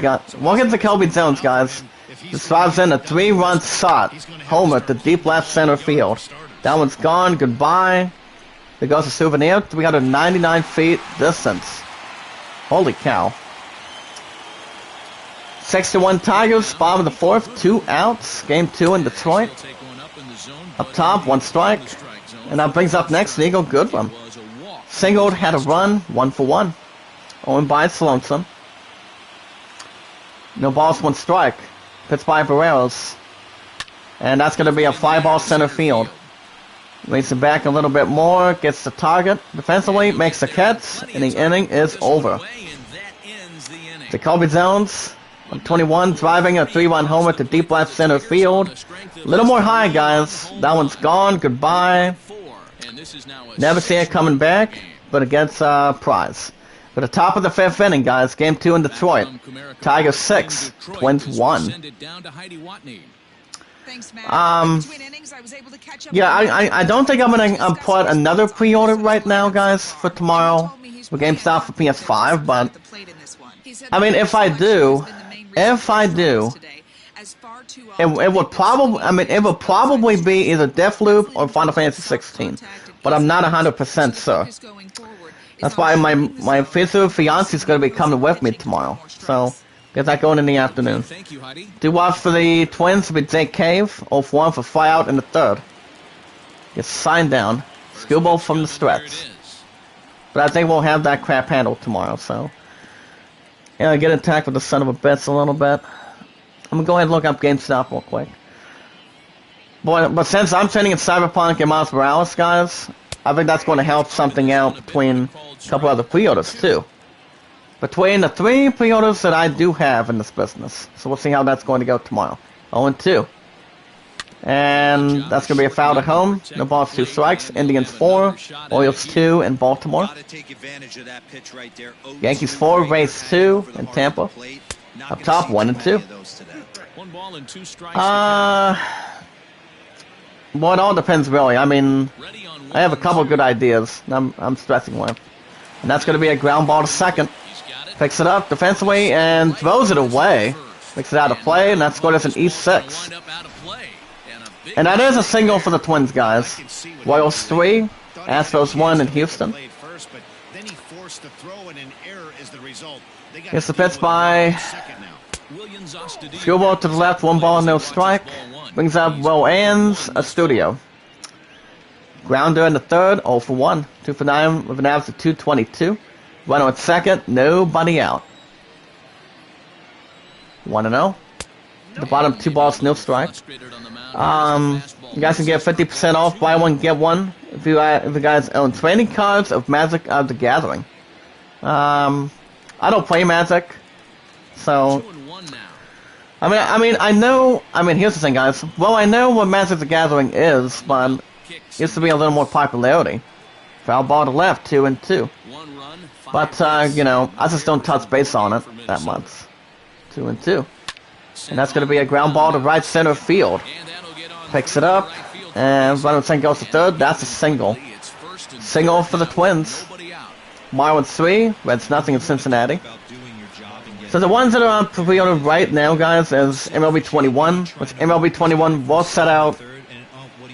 guys. This drives in a 3-run shot. Homer to deep left center field. That one's gone. Goodbye. There goes a souvenir. 399 feet distance. Holy cow. 6-1 Tigers. Bottom of the 4th, 2 outs. Game 2 in Detroit. Up top, 1 strike. And that brings up next Eagle Goodwin. Singled, had a run, 1 for 1. Owned by Sloanson. No balls, 1 strike. Pitched by Barreros. And that's going to be a fly ball center field. Leads it back a little bit more, gets the target defensively, makes the catch, and the inning is over. Jacoby Jones, 21, driving a 3-1 homer to deep left center field. A little more high, guys. That one's gone. Goodbye. Never see it coming back, but it gets a prize. At the top of the 5th inning, guys. Game 2 in Detroit. Tigers 6, Twins 1. Yeah, I don't think I'm going to put another pre-order right now, guys, for tomorrow. For GameStop for PS5, but I mean, if I do, it would probably be either Deathloop or Final Fantasy 16, but I'm not 100% sure. That's why my future fiance is going to be coming with me tomorrow. So, get that going in the afternoon. Thank you, Heidi. Do watch for the Twins with Jake Cave, 0-1 for flyout in the third. Gets signed down. Screwball from the stretch. But I think we'll have that crap handled tomorrow, so. Yeah, I get attacked with the son of a bitch a little bit. I'm gonna go ahead and look up GameStop real quick. But since I'm training in Cyberpunk and Miles Morales, guys, I think that's going to help something out between a couple other pre-orders, too. Between the 3 pre-orders that I do have in this business. So we'll see how that's going to go tomorrow. 0-2. And that's going to be a foul at home. No balls, 2 strikes. Indians 4, Orioles 2 in Baltimore. Yankees 4, Rays 2 in Tampa. Up top, 1-2. Well, it all depends, really. I mean, I have a couple good ideas I'm stressing with. And that's going to be a ground ball to second. Picks it up defensively and throws it away. Makes it out of play, and that scored us an E6. And that is a single for the Twins, guys. Royals 3, Astros 1 in Houston. Here's the pitch by Screwball to the left, 1 ball, no strike. Brings up Will Ann's Studio. Grounder in the third, 0-1. 2 for 9 with an average of 222. Runner at second, nobody out. 1-0. The bottom 2 balls, no strike. You guys can get 50% off, buy one, get one. If you guys own trading cards of Magic of the Gathering. I don't play Magic, so I know. Here's the thing, guys. Well, I know what Magic the Gathering is, but it used to be a little more popularity. Foul ball to left, 2-2. But you know, I just don't touch base on it that much. 2-2, and that's going to be a ground ball to right center field. Picks it up, and runner second goes to third. That's a single. Single for the Twins. Marlins 3, Reds nothing in Cincinnati. So the ones that are on pre-order right now, guys, is MLB 21, which MLB 21 will set out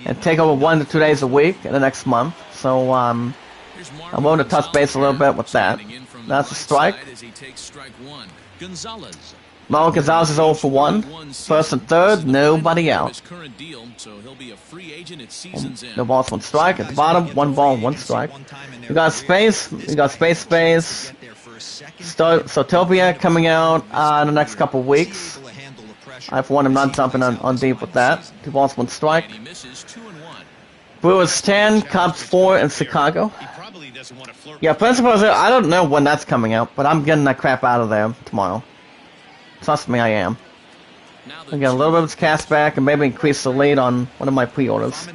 and take over 1 to 2 days a week in the next month. So I'm willing to touch base a little bit with that. That's a strike. Marlon Gonzalez is 0-1. First and third, nobody out. No balls, 1 strike. At the bottom, 1 ball, 1 strike. You got space. You got space. Sotopia coming out in the next couple weeks. I, for one, am not jumping on deep with that. 2 balls, 1 strike. Brewers 10, Cubs 4 in Chicago. Yeah, Principal, I don't know when that's coming out, but I'm getting that crap out of there tomorrow. Trust me, I am. I get a little bit of his cast back and maybe increase the lead on one of my pre-orders.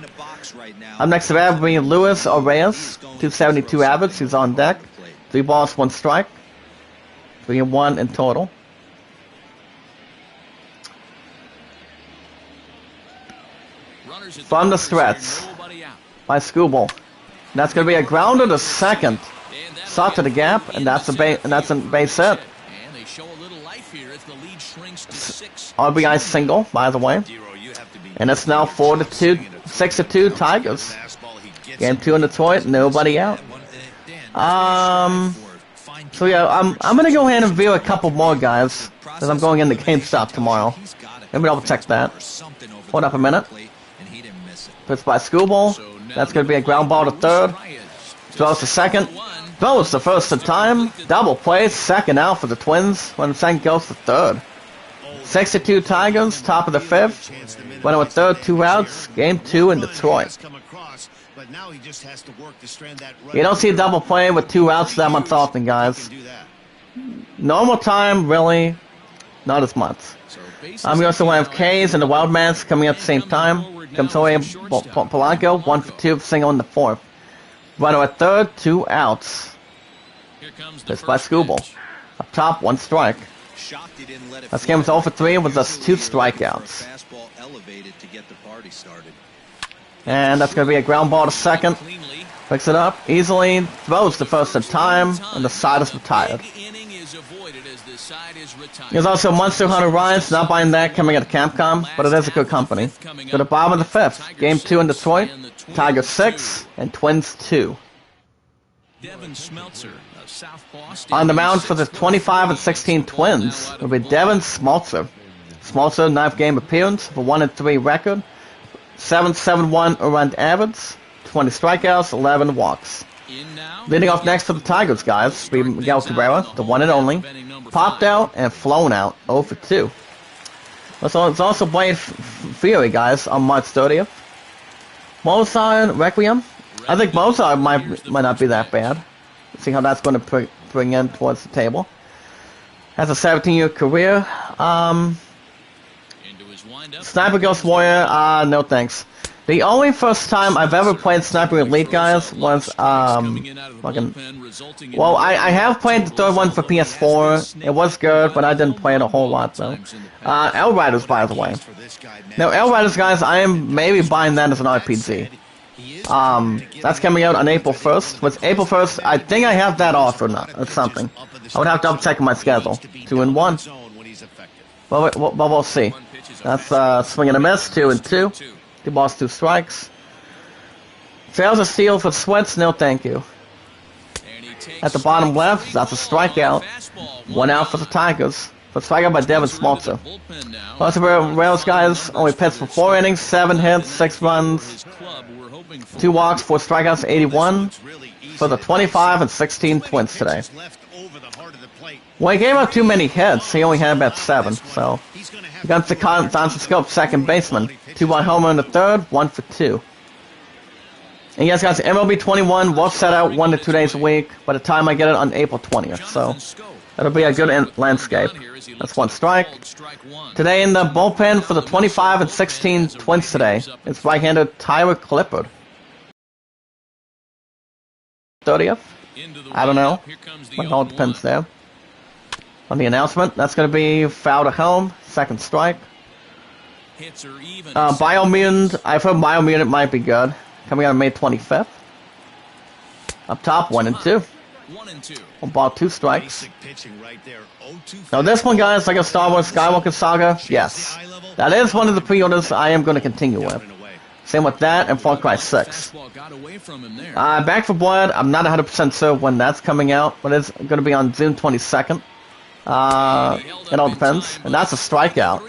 Up next to that will be Luis Reyes, 272 average. He's on deck. 3 balls, 1 strike. 3-1 in total. From the stretch by Screwball. That's going to be a grounder to second. Shot to the gap, and that's a base hit. RBI single, by the way. And it's now 4-2, 6-2 Tigers. Game 2 in Detroit, nobody out. So yeah, I'm gonna go ahead and view a couple more guys, because I'm going into GameStop tomorrow. Maybe I'll check that. Hold up a minute. Pitch by Screwball. That's gonna be a ground ball to third. Throws to second. Throws the first time. Double play, second out for the Twins. When the second goes to third. 6-2 Tigers, top of the 5th. Running with third, 2 outs. Game 2 in Detroit. You don't see a double play with 2 outs that much often, guys. Normal time, really, not as much. We also have K's and the Wildmans coming up at the same time. Gamsoy Polanco, 1 for 2, single in the 4th. Runner at third, 2 outs. Pitched by Screwball. Up top, 1 strike. This game was 0 for 3 with just 2 strikeouts. And that's going to be a ground ball to second. Picks it up easily, throws the first in time, and the side is retired. There's also Monster Hunter Rise, not buying that, coming at Capcom, but it is a good company. To the bottom of the 5th, Game 2 in Detroit, Tigers 6, and Twins 2. Devin Smeltzer, a southpaw, On the mound for the 25 and 16 Twins will be Devin Smeltzer. Smeltzer, 9th game appearance, for 1-3 record, 7.71 earned average, 20 strikeouts, 11 walks. Leading off next for the Tigers, guys, be Miguel Cabrera, the one and only, popped out and flown out, 0 for 2. It's also Blade Fury, guys, on March 30th. Mozart Requiem. I think Mozart might not be that bad. See how that's going to bring in towards the table. Has a 17-year career. Sniper Ghost Warrior, no thanks. The only first time I've ever played Sniper Elite, guys, was, fucking... Well, I have played the third one for PS4. It was good, but I didn't play it a whole lot, though. L Riders, by the way. Now, L Riders, guys, I am maybe buying that as an RPG. That's coming out on April 1st. With April 1st, I think I have that off or not, or something. I would have to double-check my schedule. 2-1. But we'll see. That's swing and a miss, 2-2. 2 balls, 2 strikes. Fails a steal for Sweats, no thank you. At the bottom left, that's a strikeout. 1 out for the Tigers. For strikeout by Devin Smeltzer. Plus the Rails, guys, only pitched for 4 innings, 7 hits, 6 runs, 2 walks, 4 strikeouts, 81. For the 25 and 16 Twins today. Well, he gave up too many hits. He only had about 7, so... Against the Johnson Scope, second baseman. 2-1 homer in the third, 1 for 2. And yes, guys, MLB 21 will set out 1 to 2 days a week by the time I get it on April 20th. So that'll be a good landscape. That's 1 strike. Today in the bullpen for the 25 and 16 Twins today, it's right-hander Tyler Clippard. 30th? I don't know. It all depends there. On the announcement, that's going to be foul to home, 2nd strike. Biomutant, I've heard Biomutant might be good. Coming out on May 25th. Up top, 1-2. 1 ball, 2 strikes. Now this one, guys, like a Star Wars Skywalker Saga, yes. That is one of the pre-orders I am going to continue with. Same with that and Far Cry 6. Back for Blood, I'm not 100% sure when that's coming out, but it's going to be on June 22nd. It all depends. And that's a strikeout.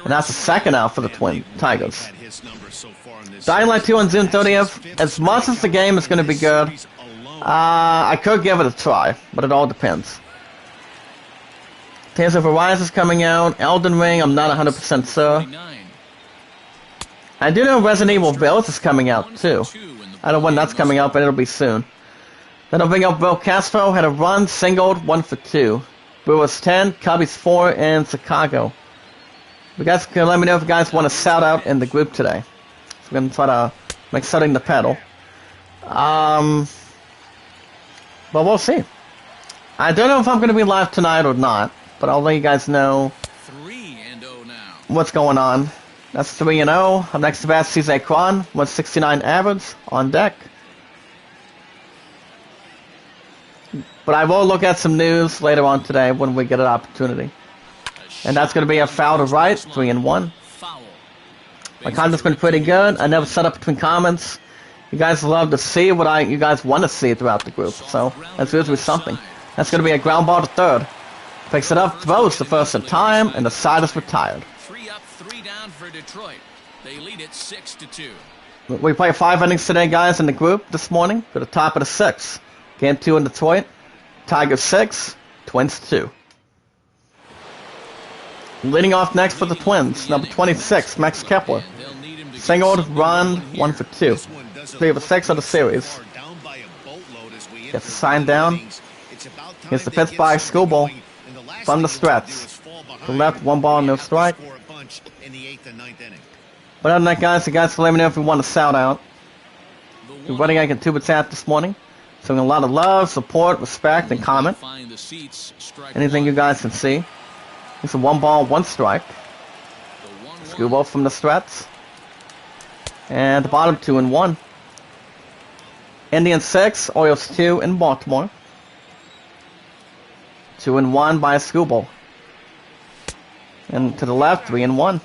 And that's the 2nd out for the Tigers. Dying Light 2 on June 30th. As much as the game is going to be good, I could give it a try, but it all depends. Tales of Arise is coming out. Elden Ring, I'm not 100% sure. I do know Resident Evil Village is coming out, too. I don't know when that's coming out, but it'll be soon. Then I'll bring up Bill Castro, had a run, singled, 1 for 2. Brewers 10, Cubbies 4, and Chicago. You guys can let me know if you guys want to shout out in the group today. So we're going to try to make setting the pedal. But we'll see. I don't know if I'm going to be live tonight or not, but I'll let you guys know what's going on. That's 3-0. I'm next to bat CJ Cron, 169 average on deck. But I will look at some news later on today when we get an opportunity. And that's going to be a foul to right, 3-1. My content's been pretty good. I never set up between comments. You guys love to see what you guys want to see throughout the group. So that's usually something. That's going to be a ground ball to third. Picks it up, throws the first in time, and the side is retired. 3 up, 3 down for Detroit. They lead it 6-2. We play 5 innings today, guys, in the group this morning. For the top of the 6th. Game 2 in Detroit. Tigers 6, Twins 2. Leading off next for the Twins, number 26, Max Kepler. Singled, run, 1 for 2. 3 of 6 of the series. Gets the sign down. Here's the pitch by Schoolball from the stretch. To left, 1 ball, no strike. But other than that, guys, you guys can let me know if you want to shout out. We're running like a Tuba chat this morning. Showing a lot of love, support, respect, and comment. Anything you guys can see. It's a 1 ball, 1 strike. Schoolball from the stretch. And the bottom 2-1. Indians 6, Orioles 2 in Baltimore. 2-1 by Schoolball. And to the left, 3-1.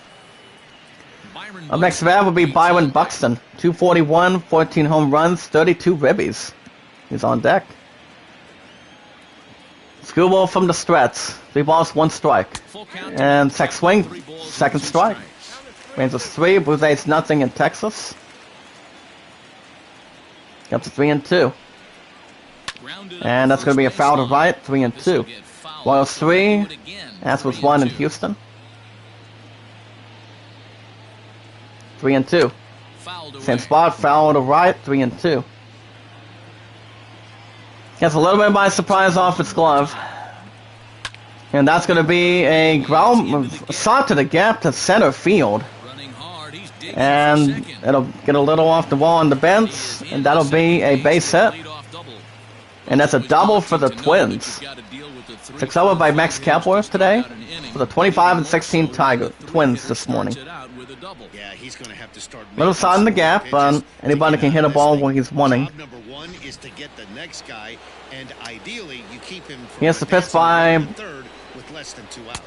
Up next to that will be Byron Buxton. 241, 14 home runs, 32 ribbies. He's on deck. Screwball from the stretch. 3 balls, 1 strike. And check swing, 2nd strike. Rangers 3, Blues A's nothing in Texas. Up to 3-2. And that's going to be a foul to right, 3-2. Royals 3, as was 1 in Houston. 3-2. Same spot, foul to right, 3-2. Gets a little bit by surprise off its glove. And that's going to be a ground shot to the gap to center field. And it'll get a little off the wall on the bench, and that'll be a base hit. And that's a double for the Twins. 6-0 by Max Kepler today for the 25-16 Twins this morning. Little side in the gap, but anybody can hit a ball when he's wanting. Here's the pitch by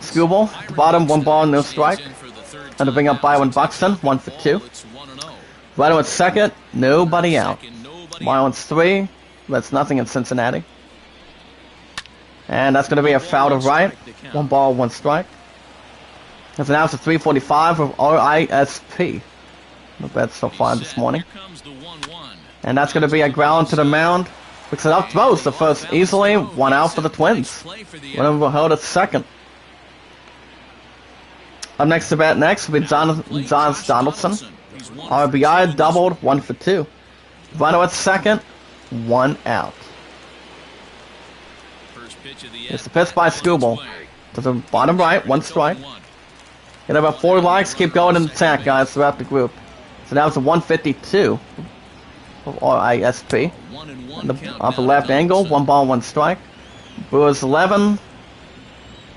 Screwball. At the bottom, 1 ball, no strike. And to bring up Byron Buxton, 1 for 2. Right at second, nobody out. Marlins 3, that's nothing in Cincinnati. And that's going to be a foul to right. 1 ball, 1 strike. It's announced at 3:45 of RISP. Not bad so far this morning. And that's going to be a ground to the mound. Picks it up, throws the first easily. 1 out for the Twins. One will hold at second. Up next to bat next will be John Donaldson. RBI doubled, 1 for 2. Runner at second, 1 out. It's the pitch by Screwball. To the bottom right, 1 strike. Get about 4 likes, keep going in the attack, guys, throughout the group. So that was a 152 of RISP. In the upper left angle, 1 ball, 1 strike. Brewers 11,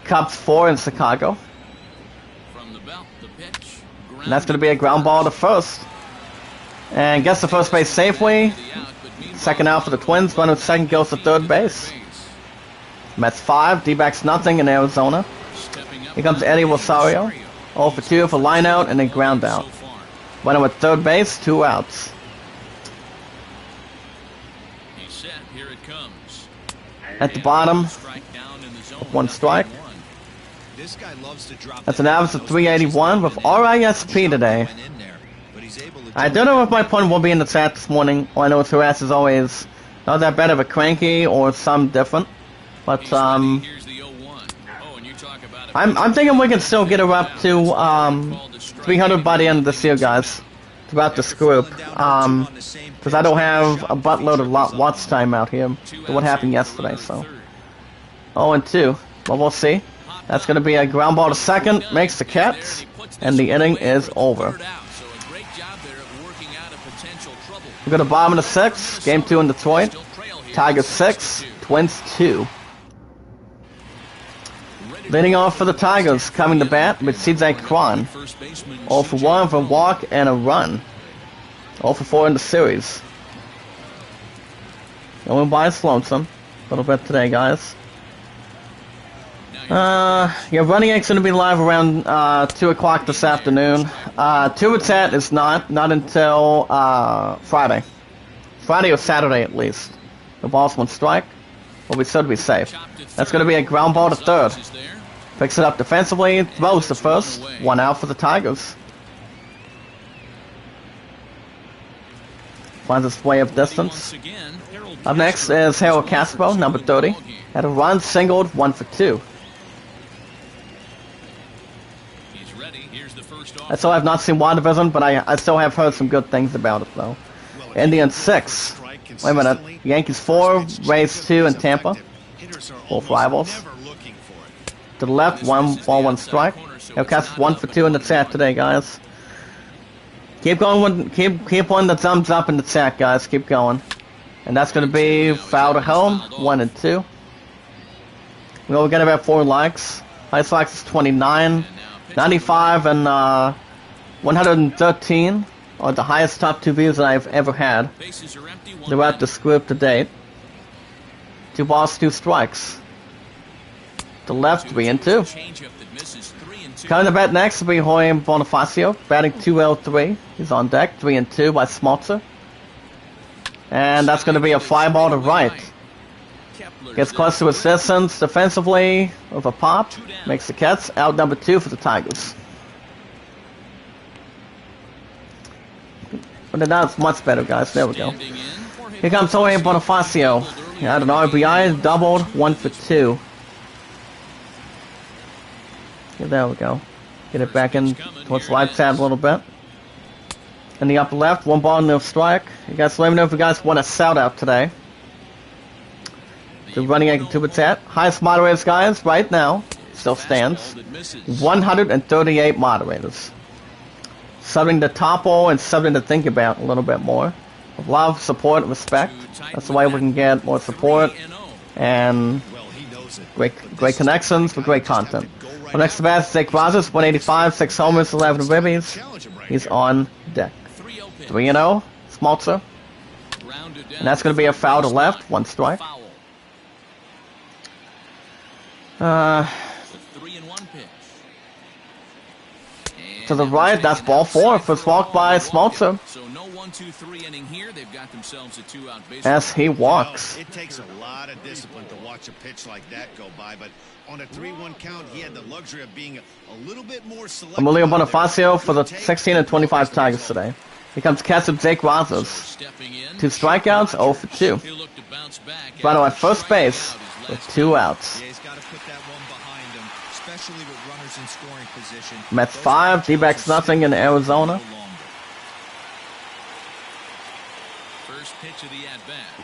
Cubs 4 in Chicago. And that's going to be a ground ball to first. And gets to first base safely. Second out for the Twins. Runner at second goes to third base. Mets 5, D-backs nothing in Arizona. Here comes Eddie Rosario. 0 for 2 for line out and a ground out. Runner at third base, 2 outs. At the bottom, 1 strike. That's an average of 381 with RISP today. I don't know if my opponent will be in the chat this morning. All I know is Harass is always not that bad of a cranky or some different. But I'm thinking we can still get her up to 300 by the end of this year, guys. Throughout this group. Because I don't have a buttload of watch time out here. To what happened yesterday, so. 0-2. Well, we'll see. That's going to be a ground ball to second, makes the catch, and the inning is over. We go to bottom of the 6th, game 2 in Detroit. Tigers 6, Twins 2. Leading off for the Tigers, coming to bat with CJ Cron. 0 for 1 for a walk and a run. 0 for 4 in the series. Going by lonesome a little bit today, guys. Yeah, Running Egg's going to be live around 2 o'clock this afternoon. 2 at Tat is not until Friday. Friday or Saturday at least. The ball's 1 strike. But we should be safe. That's going to be a ground ball to third. Picks it up defensively, throws the first. 1 out for the Tigers. Finds its way of distance. Up next is Harold Castro, number 30. Had a run, singled, 1 for 2. I still have not seen WandaVision, but I still have heard some good things about it, though. Indians 6. Wait a minute. Yankees 4, Rays 2 in Tampa. Both rivals. To the left, 1 ball, 1 strike. Hellcats 1 for 2 in the chat today, guys. Keep going, keep on the thumbs up in the chat, guys. Keep going. And that's going to be foul to home, 1-2. We'll get about 4 likes. Highest likes is 29. 95 and 113 are the highest top 2 views that I've ever had throughout this group to date. 2 balls, 2 strikes. To left, 3-2. Coming to bat next will be Jorge Bonifacio, batting 2L3. He's on deck, 3-2 by Smaltzer. And that's going to be a fly ball to right. Gets close to his distance defensively with a pop. Makes the catch. Out number 2 for the Tigers. But now it's much better, guys. There we go. Here comes Jorge Bonifacio. He had an RBI, doubled, 1 for 2. Yeah, there we go. Get it back in towards the right side a little bit. In the upper left, 1 ball, no strike. You guys let me know if you guys want a shout out today. The running egg to its at. Highest moderators, guys, right now, still stands. 138 moderators. Something to topple and something to think about a little bit more. With love, support, and respect. That's the way we can get more support and great connections for great content. Our next bat is Jake Rogers, 185, 6 homers, 11 ribbies. He's on deck. 3-0, Smaltzer. And that's going to be a foul to left, 1 strike. To the right, that's ball 4. First walk by Smaltzer. As he walks. It takes a lot of discipline to watch a pitch like that go by, but on a 3-1 count, he had the luxury of being a little bit more selective. Emilio Bonifacio for the 16 and 25 Tigers today. Here comes catch of Jake Rogers. 2 strikeouts, 0 for 2. Final at first base with 2 outs. Yeah, he's got to put that one behind him, especially with runners in scoring position. Mets 5, D-backs nothing in Arizona.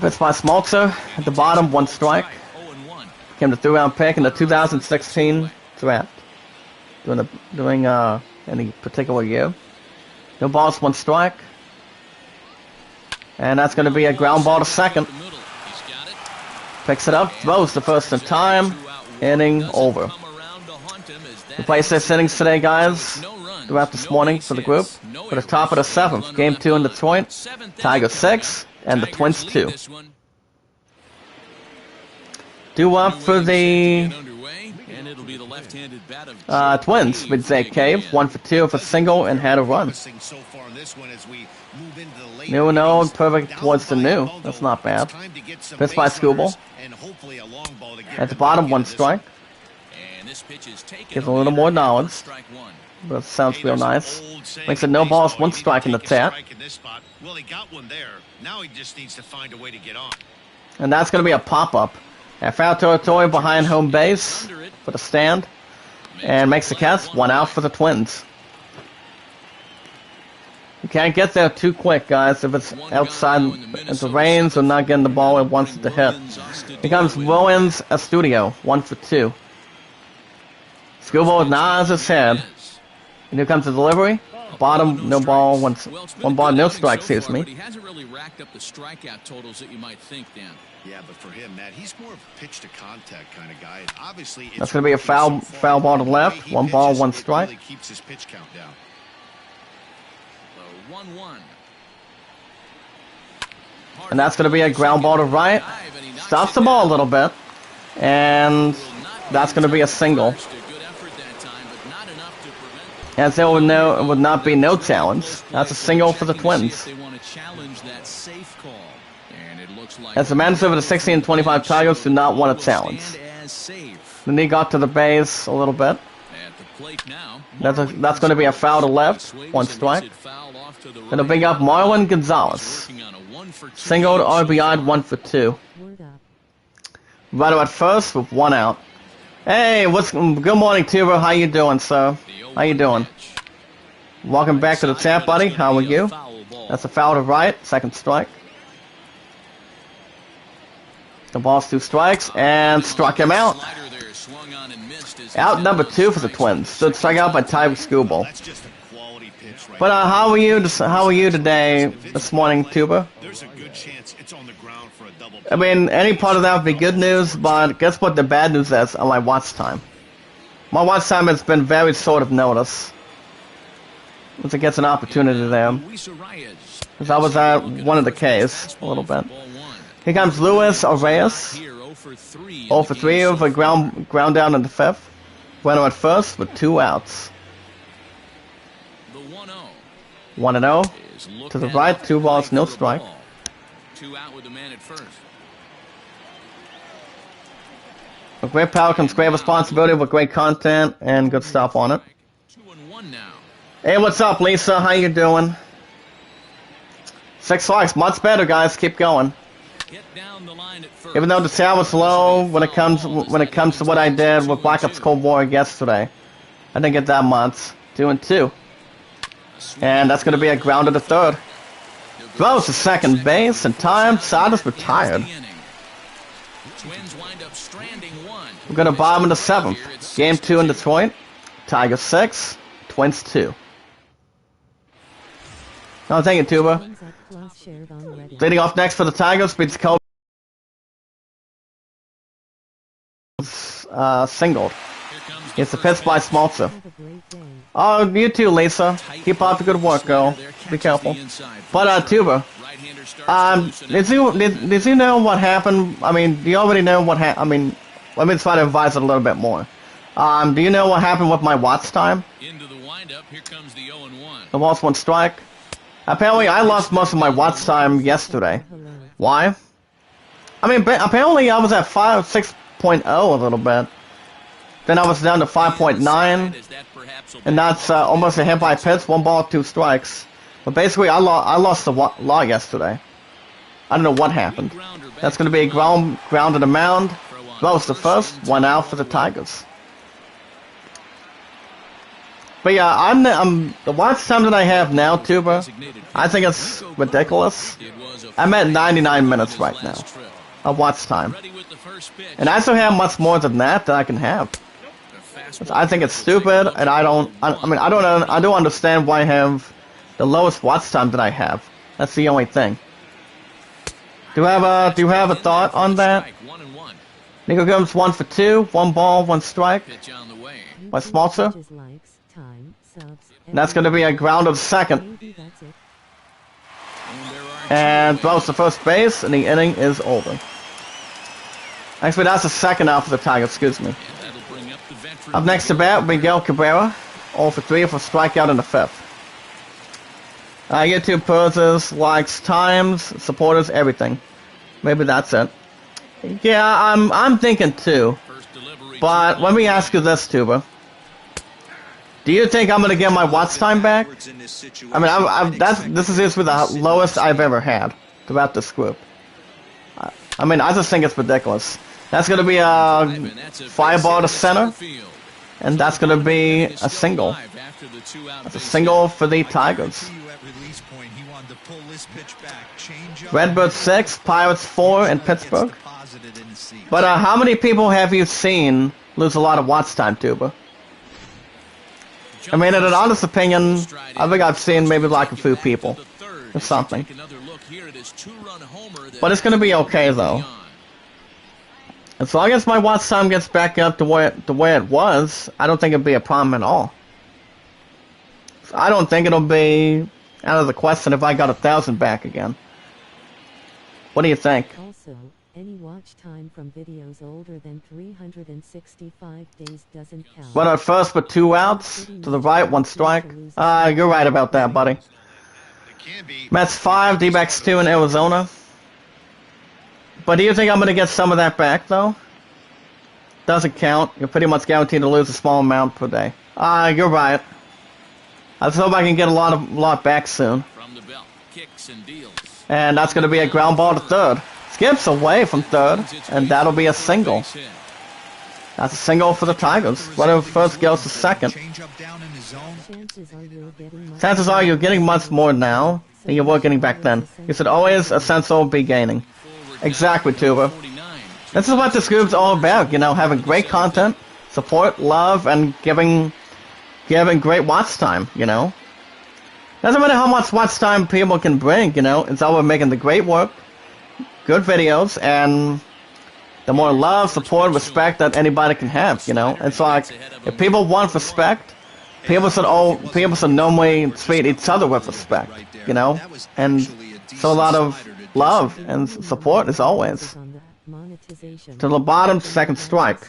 Pitch by Smaltzer at the bottom, 1 strike. Came to 3-round pick in the 2016 draft. During any particular year. No balls, 1 strike. And that's going to be a ground ball to second. Picks it up, throws the first in time. Inning over. We play 6 innings today, guys. Throughout this morning for the group. For the top of the 7th. Game 2 in Detroit. Tigers 6 and the Twins 2. Due up for the Twins with Zach Cave. 1 for 2 for single and had a run. New and old, perfect towards the new. That's not bad. Pitch by Skubal. At the bottom, 1 strike. Gives a little more knowledge. But it sounds real nice. Makes it no balls, 1 strike in the tap. Well, he got one there. Now he just needs to find a way to get on. And that's going to be a pop-up. At foul territory behind home base for the stand. And makes the catch. 1 out for the Twins. You can't get there too quick, guys, if it's outside, if it rains or not getting the ball it wants it to hit. Here comes Rollins Estudio. 1 for 2. Skubal nods his head. And here comes the delivery. Bottom, no ball, 1 ball, no strike, excuse me. He hasn't really racked up the strikeout totals that you might think, Dan. Yeah, but for him, Matt, he's more of a pitch to contact kind of guy. And obviously, that's going to be a foul ball to left. 1 ball, 1 strike. Really keeps his pitch count down. 1-1. And that's going to be a ground ball to right. Stops the ball a little bit. And that's going to be a single. As there would not be no challenge. That's a single for the Twins. As the manager of the 16 and 25 Tigers do not want a challenge. Then he got to the base a little bit. That's going to be a foul to left. 1 strike. Then a big up Marlon Gonzalez. Single to RBI, 1 for 2. Right at first with 1 out. Hey, good morning, Tuber. How you doing, sir? How you doing? Welcome back to the chat, buddy. How are you? That's a foul to right. 2nd strike. The ball's 2 strikes and struck him out. Out number 2 for the Twins. Stood struck out by Tyler Skubal. But how are you today, this morning, Tuba? I mean, any part of that would be good news, but guess what the bad news is on my watch time? My watch time has been very short of notice. Once it gets an opportunity there. Because I was at one of the Ks, a little bit. Here comes Luis Arias. 0 for 3 of a ground down in the 5th. Runner at first with 2 outs. 1-0. To the right, 2 balls, no strike. 2 out with the man at first. With great power comes great responsibility with great content and good stuff on it. 2-1 now. Hey, what's up, Lisa? How you doing? 6 strikes, much better, guys. Keep going. Hit down the line at first. Even though the sound was low when it comes to what I did with Black Ops Cold War yesterday, I didn't get that much. 2-2, and that's gonna be a ground to the third. Throws to second base, and time Sadas retired. Twins wind up stranding 1. We're gonna bottom in the 7th. Game 2 in Detroit. Tigers 6, Twins 2. No, thank you, Tuba. Leading off next for the Tigers beats Cole. Singled. It's a pitch by Smaltzer. Oh, you too, Lisa. Keep up the good work, girl. Be careful. But, Tuba, did you know what happened? I mean, do you already know what happened? I mean, let me try to advise it a little bit more. Do you know what happened with my watch time? Into the windup, here comes the 0-1. The lost 1 strike. Apparently, I lost most of my watch time yesterday. Why? I mean, apparently I was at 6.0 a little bit. Then I was down to 5.9, and that's almost a hit by pitch, 1 ball, 2 strikes. But basically, I lost the law yesterday. I don't know what happened. That's going to be a ground to the mound. That was the first 1 out for the Tigers. But yeah, I'm the watch time that I have now, Tuba, I think it's ridiculous. I'm at 99 minutes right now of watch time, and I still have much more than that I can have. I think it's stupid, and I don't understand why I have the lowest watch time that I have. That's the only thing. Do you have a thought on that? Nico Gomes 1 for 2, 1 ball, 1 strike by Smaltzer. And that's going to be a ground of second. And throws to first base, and the inning is over. Actually, that's the second out for the Tigers, excuse me. Up next to bat, Miguel Cabrera. 0 for 3 for strikeout in the 5th. YouTube poses, likes, times, supporters, everything. Maybe that's it. Yeah, I'm thinking too. But let me ask you this, Tuba. Do you think I'm gonna get my watch time back? I mean, this is just the lowest I've ever had throughout this group. I mean, I just think it's ridiculous. That's gonna be a fly ball to center, and that's gonna be a single. That's a single for the Tigers. Redbirds 6, Pirates 4 in Pittsburgh. But how many people have you seen lose a lot of watch time, Tuba? I mean, in an honest opinion, I think I've seen maybe like a few people or something. But it's going to be okay, though. As long as my watch time gets back up to the way it was, I don't think it'll be a problem at all. I don't think it'll be out of the question if I got 1,000 back again. What do you think? Also, any watch time from videos older than 365 days doesn't count. But at first with 2 outs, to the right, 1 strike. You're right about that, buddy. Mets 5, D-backs 2 in Arizona. But do you think I'm going to get some of that back, though? Doesn't count. You're pretty much guaranteed to lose a small amount per day. You're right. I just hope I can get a lot back soon. And that's going to be a ground ball to third. Skips away from third, and that'll be a single. That's a single for the Tigers. Runner first goes to second. Chances are you're getting much more now than you were getting back then. You should always, essential, be gaining. Exactly, Tuba. This is what this group's all about, you know, having great content, support, love, and giving great watch time, you know. Doesn't matter how much watch time people can bring, you know, it's all about making the great work, good videos, and the more love, support, respect that anybody can have, you know. It's like, if people want respect, people should normally treat each other with respect, you know. And so a lot of love and support as always. To the bottom, second strike.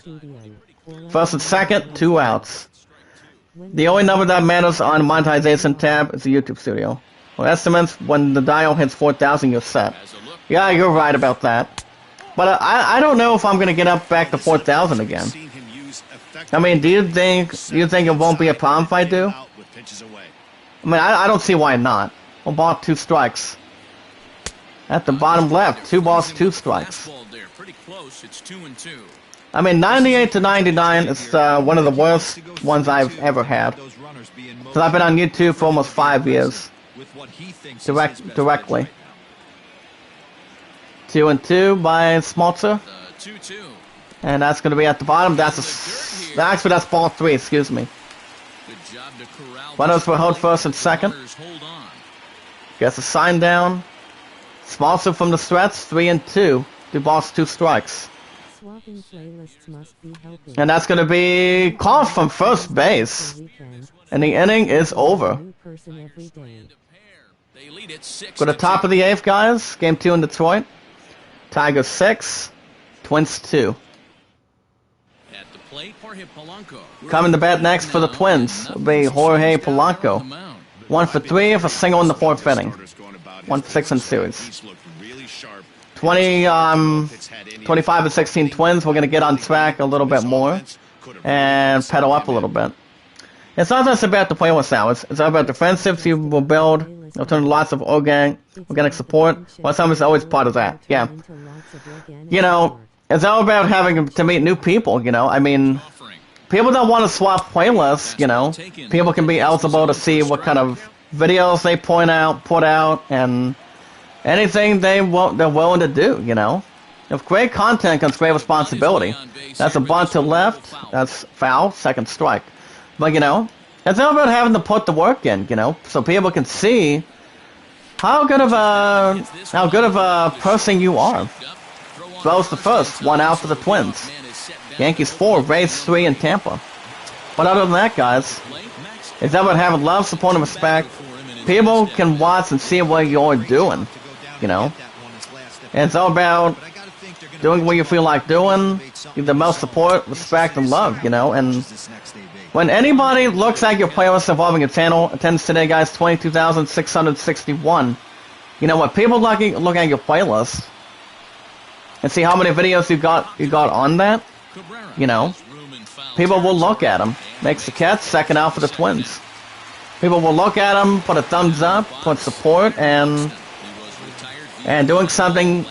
First and second, 2 outs. The only number that matters on the monetization tab is the YouTube studio. For estimates, when the dial hits 4,000, you're set. Yeah, you're right about that. But I don't know if I'm gonna get up back to 4,000 again. I mean, do you think it won't be a problem if I do? I mean, I don't see why not. One ball, 2 strikes. At the bottom left, 2 balls, 2 strikes. Pretty close. It's 2-2. I mean, 98 to 99 is one of the worst ones I've ever had. Because I've been on YouTube for almost 5 years. Directly. 2-2 by Smalter. 2-2. And that's going to be at the bottom. Actually, that's ball 3, excuse me. Good job to corral. Runners were held first and second. Hold on. Gets a sign down. Smalter from the stretch, 3-2. 2 balls, 2 strikes. Swapping playlists must be helping. And that's going to be called from first base. And the inning is over. New person every day. They lead it 6-2. Go to top of the 8th, guys. Game 2 in Detroit. Tigers 6, Twins 2. At the plate, Jorge Polanco. Coming to bat next for the Twins will be Jorge Polanco. 1 for 3 with a single in the 4th inning. 1 for 6 in series. 25 and 16 Twins. We're going to get on track a little bit more and pedal up a little bit. It's not just about the playlist now. It's about defensive. You will build. You'll turn lots of organic support. Well, something's always part of that. Yeah. You know, it's all about having to meet new people, you know. I mean, people don't want to swap playlists, you know. People can be eligible to see what kind of videos they put out, and anything they're willing to do, you know. If great content comes great responsibility. That's a bunt to left. That's foul. Second strike. But, you know, it's all about having to put the work in, you know, so people can see how good of a person you are. Throws the first, 1 out for the Twins. Yankees 4, Rays 3 in Tampa. But other than that, guys, it's all about having love, support, and respect. People can watch and see what you're doing, you know. And it's all about doing what you feel like doing, give the most support, respect, and love, you know. And when anybody looks at your playlist involving your channel, attendance today, guys, 22,661. You know what? People look at your playlist and see how many videos you got on that. You know, people will look at them. Makes the catch, second out for the Twins. People will look at them, put a thumbs up, put support, and doing something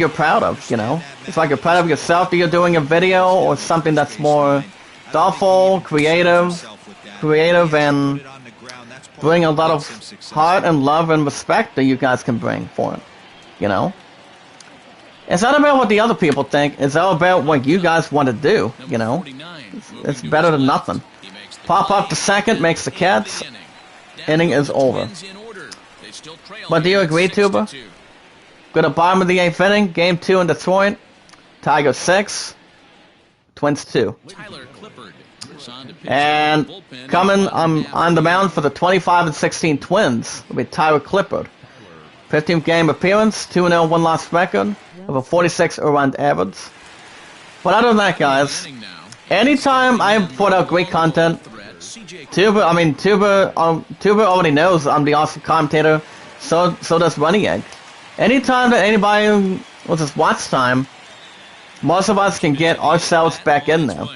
you're proud of. You know, it's like you're proud of yourself that you're doing a video or something that's more thoughtful, creative, and bring a lot of heart and love and respect that you guys can bring for it. You know, it's not about what the other people think. It's all about what you guys want to do. You know, it's better than nothing. Pop up to second, makes the catch. Inning is over. But do you agree, Tuba? Go to bottom of the 8th inning. Game 2 in Detroit. Tigers 6, Twins 2. And coming on the mound for the 25 and 16 Twins will be Tyler Clippard. 15th game appearance, 2-0 1-loss record with a 46 earned average. But other than that, guys, anytime I put out great content, Tuba already knows I'm the awesome commentator. So does Running Egg. Anytime that anybody with this watch time, most of us can get ourselves back in there,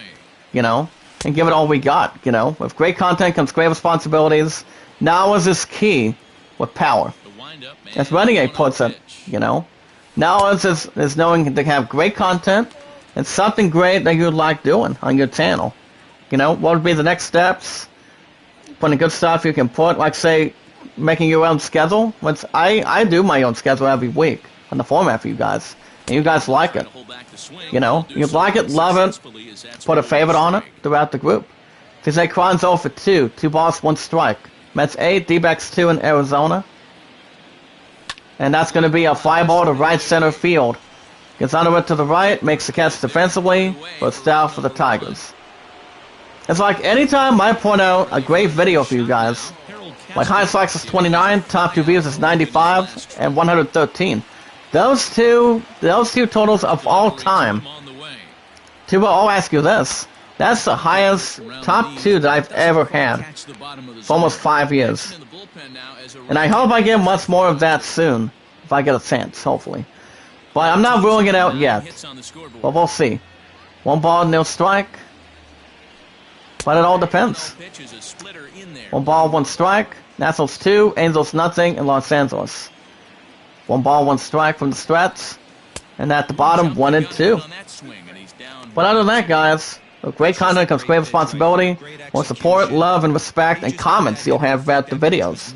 you know, and give it all we got, you know. With great content comes great responsibilities. Now is this key with power. As Running Egg puts it, you know. Now is knowing to have great content and something great that you'd like doing on your channel. You know, what would be the next steps? Putting good stuff you can put, like say, making your own schedule. Which I do my own schedule every week on the format for you guys. And you guys like it. You know, you like it, love it, put a favorite on it throughout the group. If you say Cron's 0 for 2, 2 balls, 1 strike. Mets 8, D-backs 2 in Arizona. And that's going to be a fly ball to right center field. Gets under it to the right, makes the catch defensively, but it's down for the Tigers. It's like anytime I point out a great video for you guys, like highest likes is 29, top 2 views is 95, and 113. Those two totals of all time. Tuba, I'll ask you this. That's the highest top 2 that I've ever had for almost 5 years. And I hope I get much more of that soon. if I get a chance, hopefully. But I'm not ruling it out yet. Hits on the scoreboard. But we'll see. 1 ball, no strike. But it all depends. Pitch is a splitter in there. 1 ball, 1 strike. Nationals 2, Angels nothing in Los Angeles. 1 ball, 1 strike from the stretch. And at the bottom, 1 and 2. On that swing, and he's down. But other than that, guys, with great content comes great responsibility. More support, love, and respect, and comments you'll have about the videos.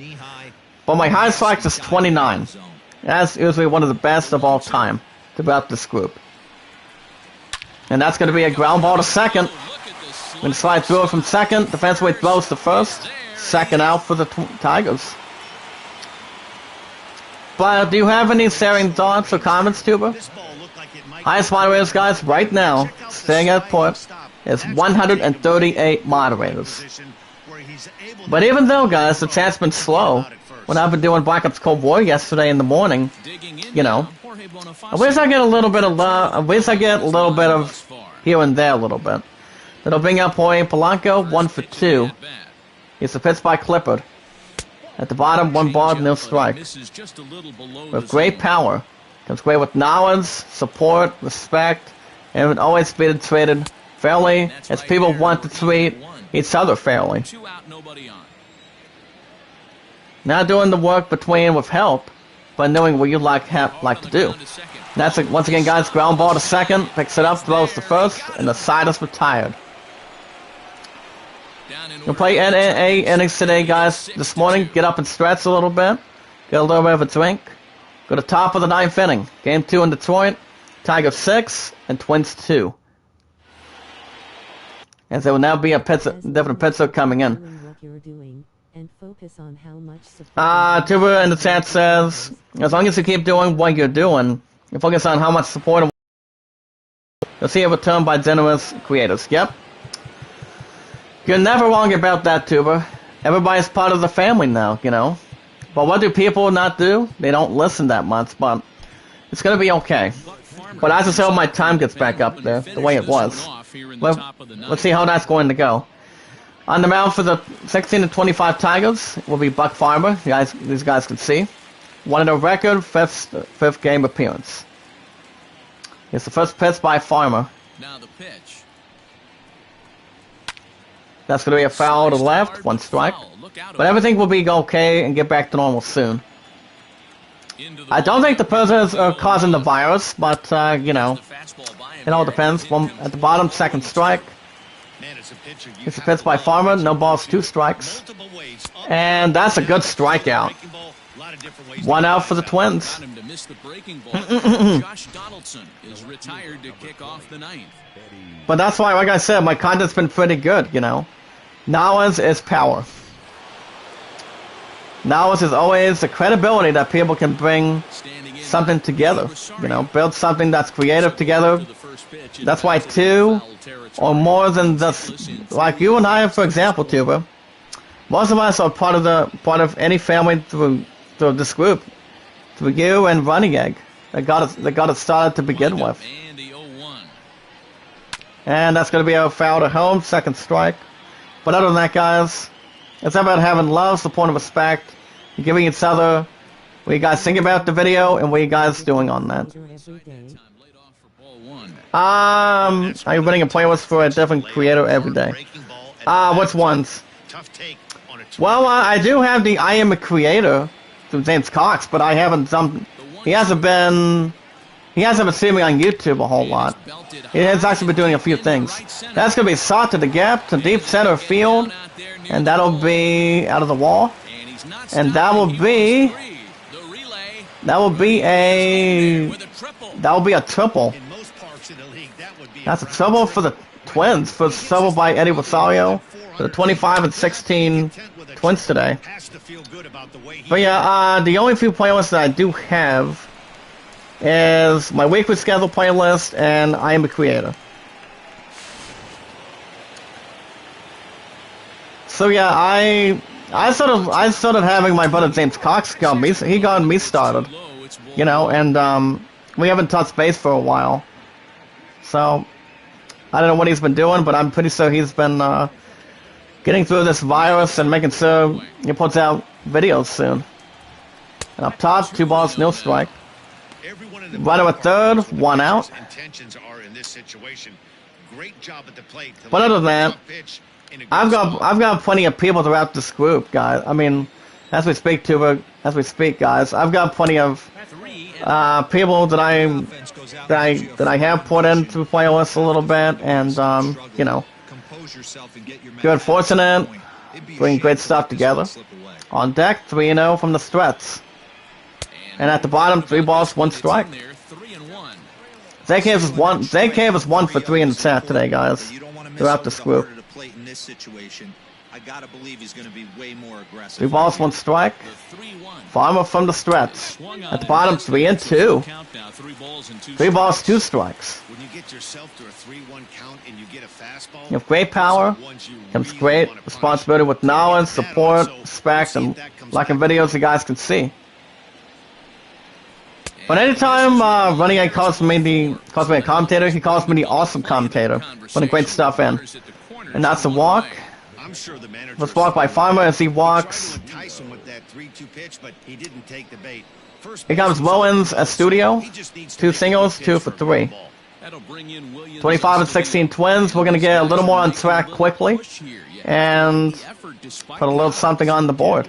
But my high strike is 29. That's usually one of the best of all time throughout this group. And that's going to be a ground ball to second. Going to slide through it from second. Defensively throws to first. Second out for the Tigers. But do you have any sharing thoughts or comments, Tuba? Highest moderators, guys, right now, staying at port, is 138 moderators. But even though, guys, the chat's been slow, when I've been doing Black Ops Cold War yesterday in the morning, you know, at least I get a little bit of love, at least I get a little bit of here and there a little bit. That'll bring up Jorge Polanco, 1 for 2. He's a pitch by Clippard. At the bottom, 1 ball, no strike. With great power, comes great with knowledge, support, respect, and would always be treated fairly as people want to treat each other fairly. Not doing the work between with help, but knowing what you like to do. That's it. Once again, guys, ground ball to second, picks it up, throws to first, and the side is retired. We'll play NAA innings today, guys. This morning, get up and stretch a little bit, get a little bit of a drink. Go to top of the 9th inning. Game 2 in Detroit, Tigers 6 and Twins 2. As there will now be a different pitcher coming in. Tuba in the chat says, as long as you keep doing what you're doing, you focus on how much support you'll see a return by generous creators. Yep. You're never wrong about that, Tuba. Everybody's part of the family now, you know. But what do people not do? They don't listen that much, but it's going to be okay. But as I said, my time gets back up there, the way it was. Well, let's see how that's going to go. On the mound for the 16 and 25 Tigers will be Buck Farmer. These guys can see. 1 in a record, fifth game appearance. It's the first pitch by Farmer. Now the pitch. That's going to be a foul to the left, 1 strike. But everything will be okay and get back to normal soon. I don't think the Persians are causing the virus, but, you know, it all depends. 1 at the bottom, 2nd strike. It's a pitch by Farmer, no balls, 2 strikes. And that's a good strikeout. 1 out for the Twins. But that's why, like I said, my content's been pretty good, you know. Knowledge is power. Knowledge is always the credibility that people can bring something together, you know, build something that's creative together. That's why 2 or more than just, like you and I, for example, Tuba, most of us are part of any family through this group, through you and Running Egg, that got it started to begin with. And that's going to be a foul to home, 2nd strike. But other than that, guys, it's about having love, support, and respect, and giving each other what you guys think about the video and what you guys doing on that. Are you running a playlist for a different creator every day? Which ones? Well, I do have the I Am a Creator through James Cox, but I haven't done. He hasn't been seen me on YouTube a whole lot. He has actually been doing a few things. That's going to be shot to the gap, to deep center field, and that'll be out of the wall. And that will be a triple. That's a triple for the Twins. First triple by Eddie Rosario for the 25 and 16 Twins today. But yeah, the only few playlists that I do have is my weekly schedule playlist and I Am a Creator. So yeah, I started having my brother James Cox got me started, you know, and we haven't touched base for a while. So I don't know what he's been doing, but I'm pretty sure he's been getting through this virus and making sure he puts out videos soon. Up top, 2 balls, no strike. Everyone in the Runner at third, 1 out. intentions are in this situation. Great job at the plate. But other than that, I've got plenty of people throughout this group, guys. I mean, as we speak, guys, I've got plenty of people that I have put into playlist a little bit, and you know, good, fortunate, bringing great stuff together. On deck, 3-0 from the Strets, and at the bottom, 3 balls, 1 strike. They gave us 1 for 3 in the chat today, guys. Throughout this group. I gotta believe he's going to be way more aggressive. 3 balls, 1 strike. Farmer from the Strets. At the bottom, 3-2. 3 balls, 2 strikes. When you get yourself to a 3-1 count and you get a fastball, You have great power, comes great responsibility with knowledge, support, respect, and like in videos you guys can see. But anytime Renegade calls me a commentator, he calls me the awesome commentator, putting great stuff in. And that's a walk. Let's walk by Farmer as he walks. Here comes Mullins at studio. 2 singles, 2 for 3. 25 and 16 Twins. We're going to get a little more on track quickly and put a little something on the board.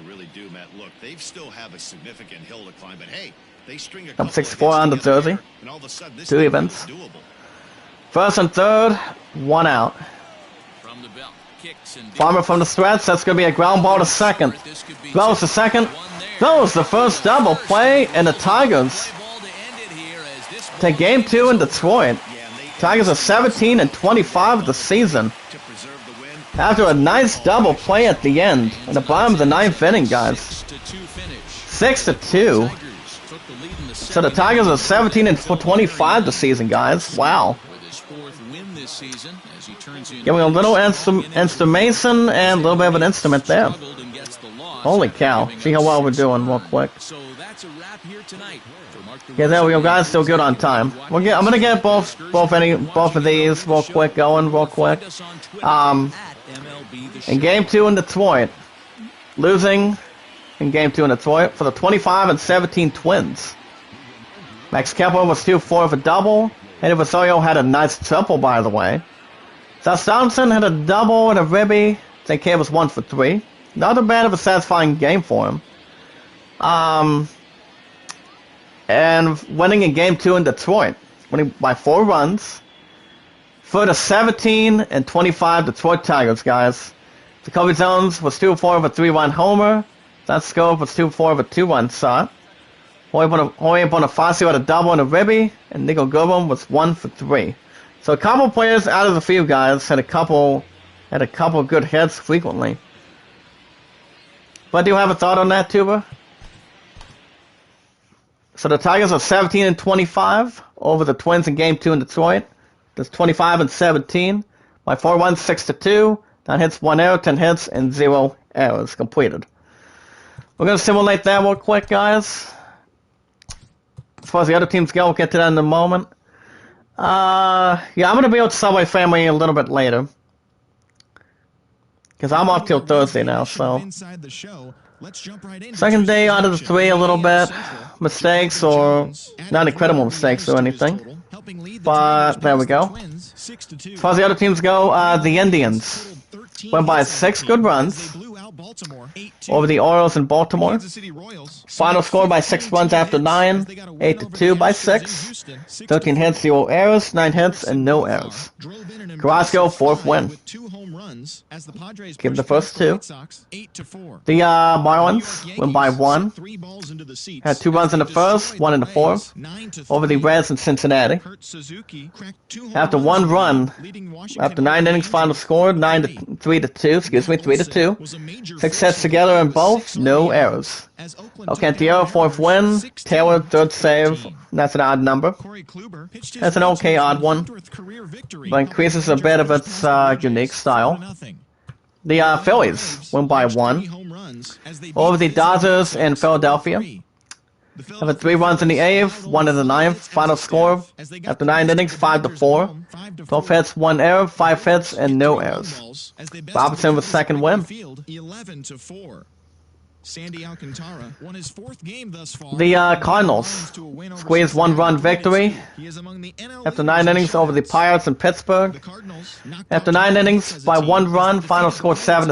Up 6-4 on the jersey. 2 evens. First and third, 1 out. Farmer from the Strets. That's going to be a ground ball to second. Throws to second. Throws the first double play, and the Tigers take game 2 in Detroit. Tigers are 17 and 25 of the season. After a nice double play at the end, in the bottom of the 9th inning, guys. 6-2. So the Tigers are 17 and 25 this season, guys. Wow. Giving a little instrumentation and a little bit of an instrument there. Holy cow. See how well we're doing real quick. Yeah, there we go, guys. Still good on time. I'm gonna get both of these real quick going real quick. In game 2 in Detroit, losing in game 2 in Detroit for the 25 and 17 Twins. Max Kepler was 2-4 of a double. Eddie Vasoyo had a nice triple, by the way. Seth Johnson had a double and a ribby. St. K was 1 for 3. Not a bad of a satisfying game for him. And winning in game 2 in Detroit, winning by 4 runs for the 17 and 25 Detroit Tigers, guys. Jacoby Jones was 2-4 of a 3-run homer. That scope was 2-4 of a 2-run shot. Jorge Bonifacio had a double and a ribby, and Nico Gobum was 1 for 3. So a couple players out of the field, guys, had a couple good hits frequently. But do you have a thought on that, Tuba? So the Tigers are 17 and 25 over the Twins in game 2 in Detroit. That's 25 and 17 by 4 runs, 6-2. 9 hits, 1 error, 10 hits, and 0 errors completed. We're going to simulate that real quick, guys. As far as the other teams go, we'll get to that in a moment. Yeah, I'm going to be with Subway Family a little bit later. Because I'm off till Thursday now, so. Second day out of the 3, a little bit. Mistakes, or not incredible mistakes or anything. But there we go. As far as the other teams go, the Indians went by 6 good runs over the Orioles in Baltimore. Final score by 6 runs after 9, 8-2 by 6. 13 hits, 0 errors, 9 hits, and no errors. Carrasco, 4th win. Give the first 2. The Marlins went by 1. Had 2 runs in the first, 1 in the 4th. Over the Reds in Cincinnati. After 1 run, after 9 innings, final score 3-2. 6 hits together in both, no errors. Alcantara, 4th win. Taylor, 3rd save. That's an odd number. That's an okay odd one, but increases a bit of its unique style. The Phillies win by 1 over the Dodgers in Philadelphia. Have 3 runs in the 8th, 1 in the 9th. Final score after 9 innings, 5-4. 12 hits, 1 error, 5 hits, and no errors. Robinson with 2nd win. Sandy Alcantara won his 4th game thus far. The Cardinals squeezed 1-run victory He is among the NL after 9 innings over the Pirates in Pittsburgh. The Cardinals knocked After out 9 the innings as a by team 1 run, defeated final the score Pirates 7-6.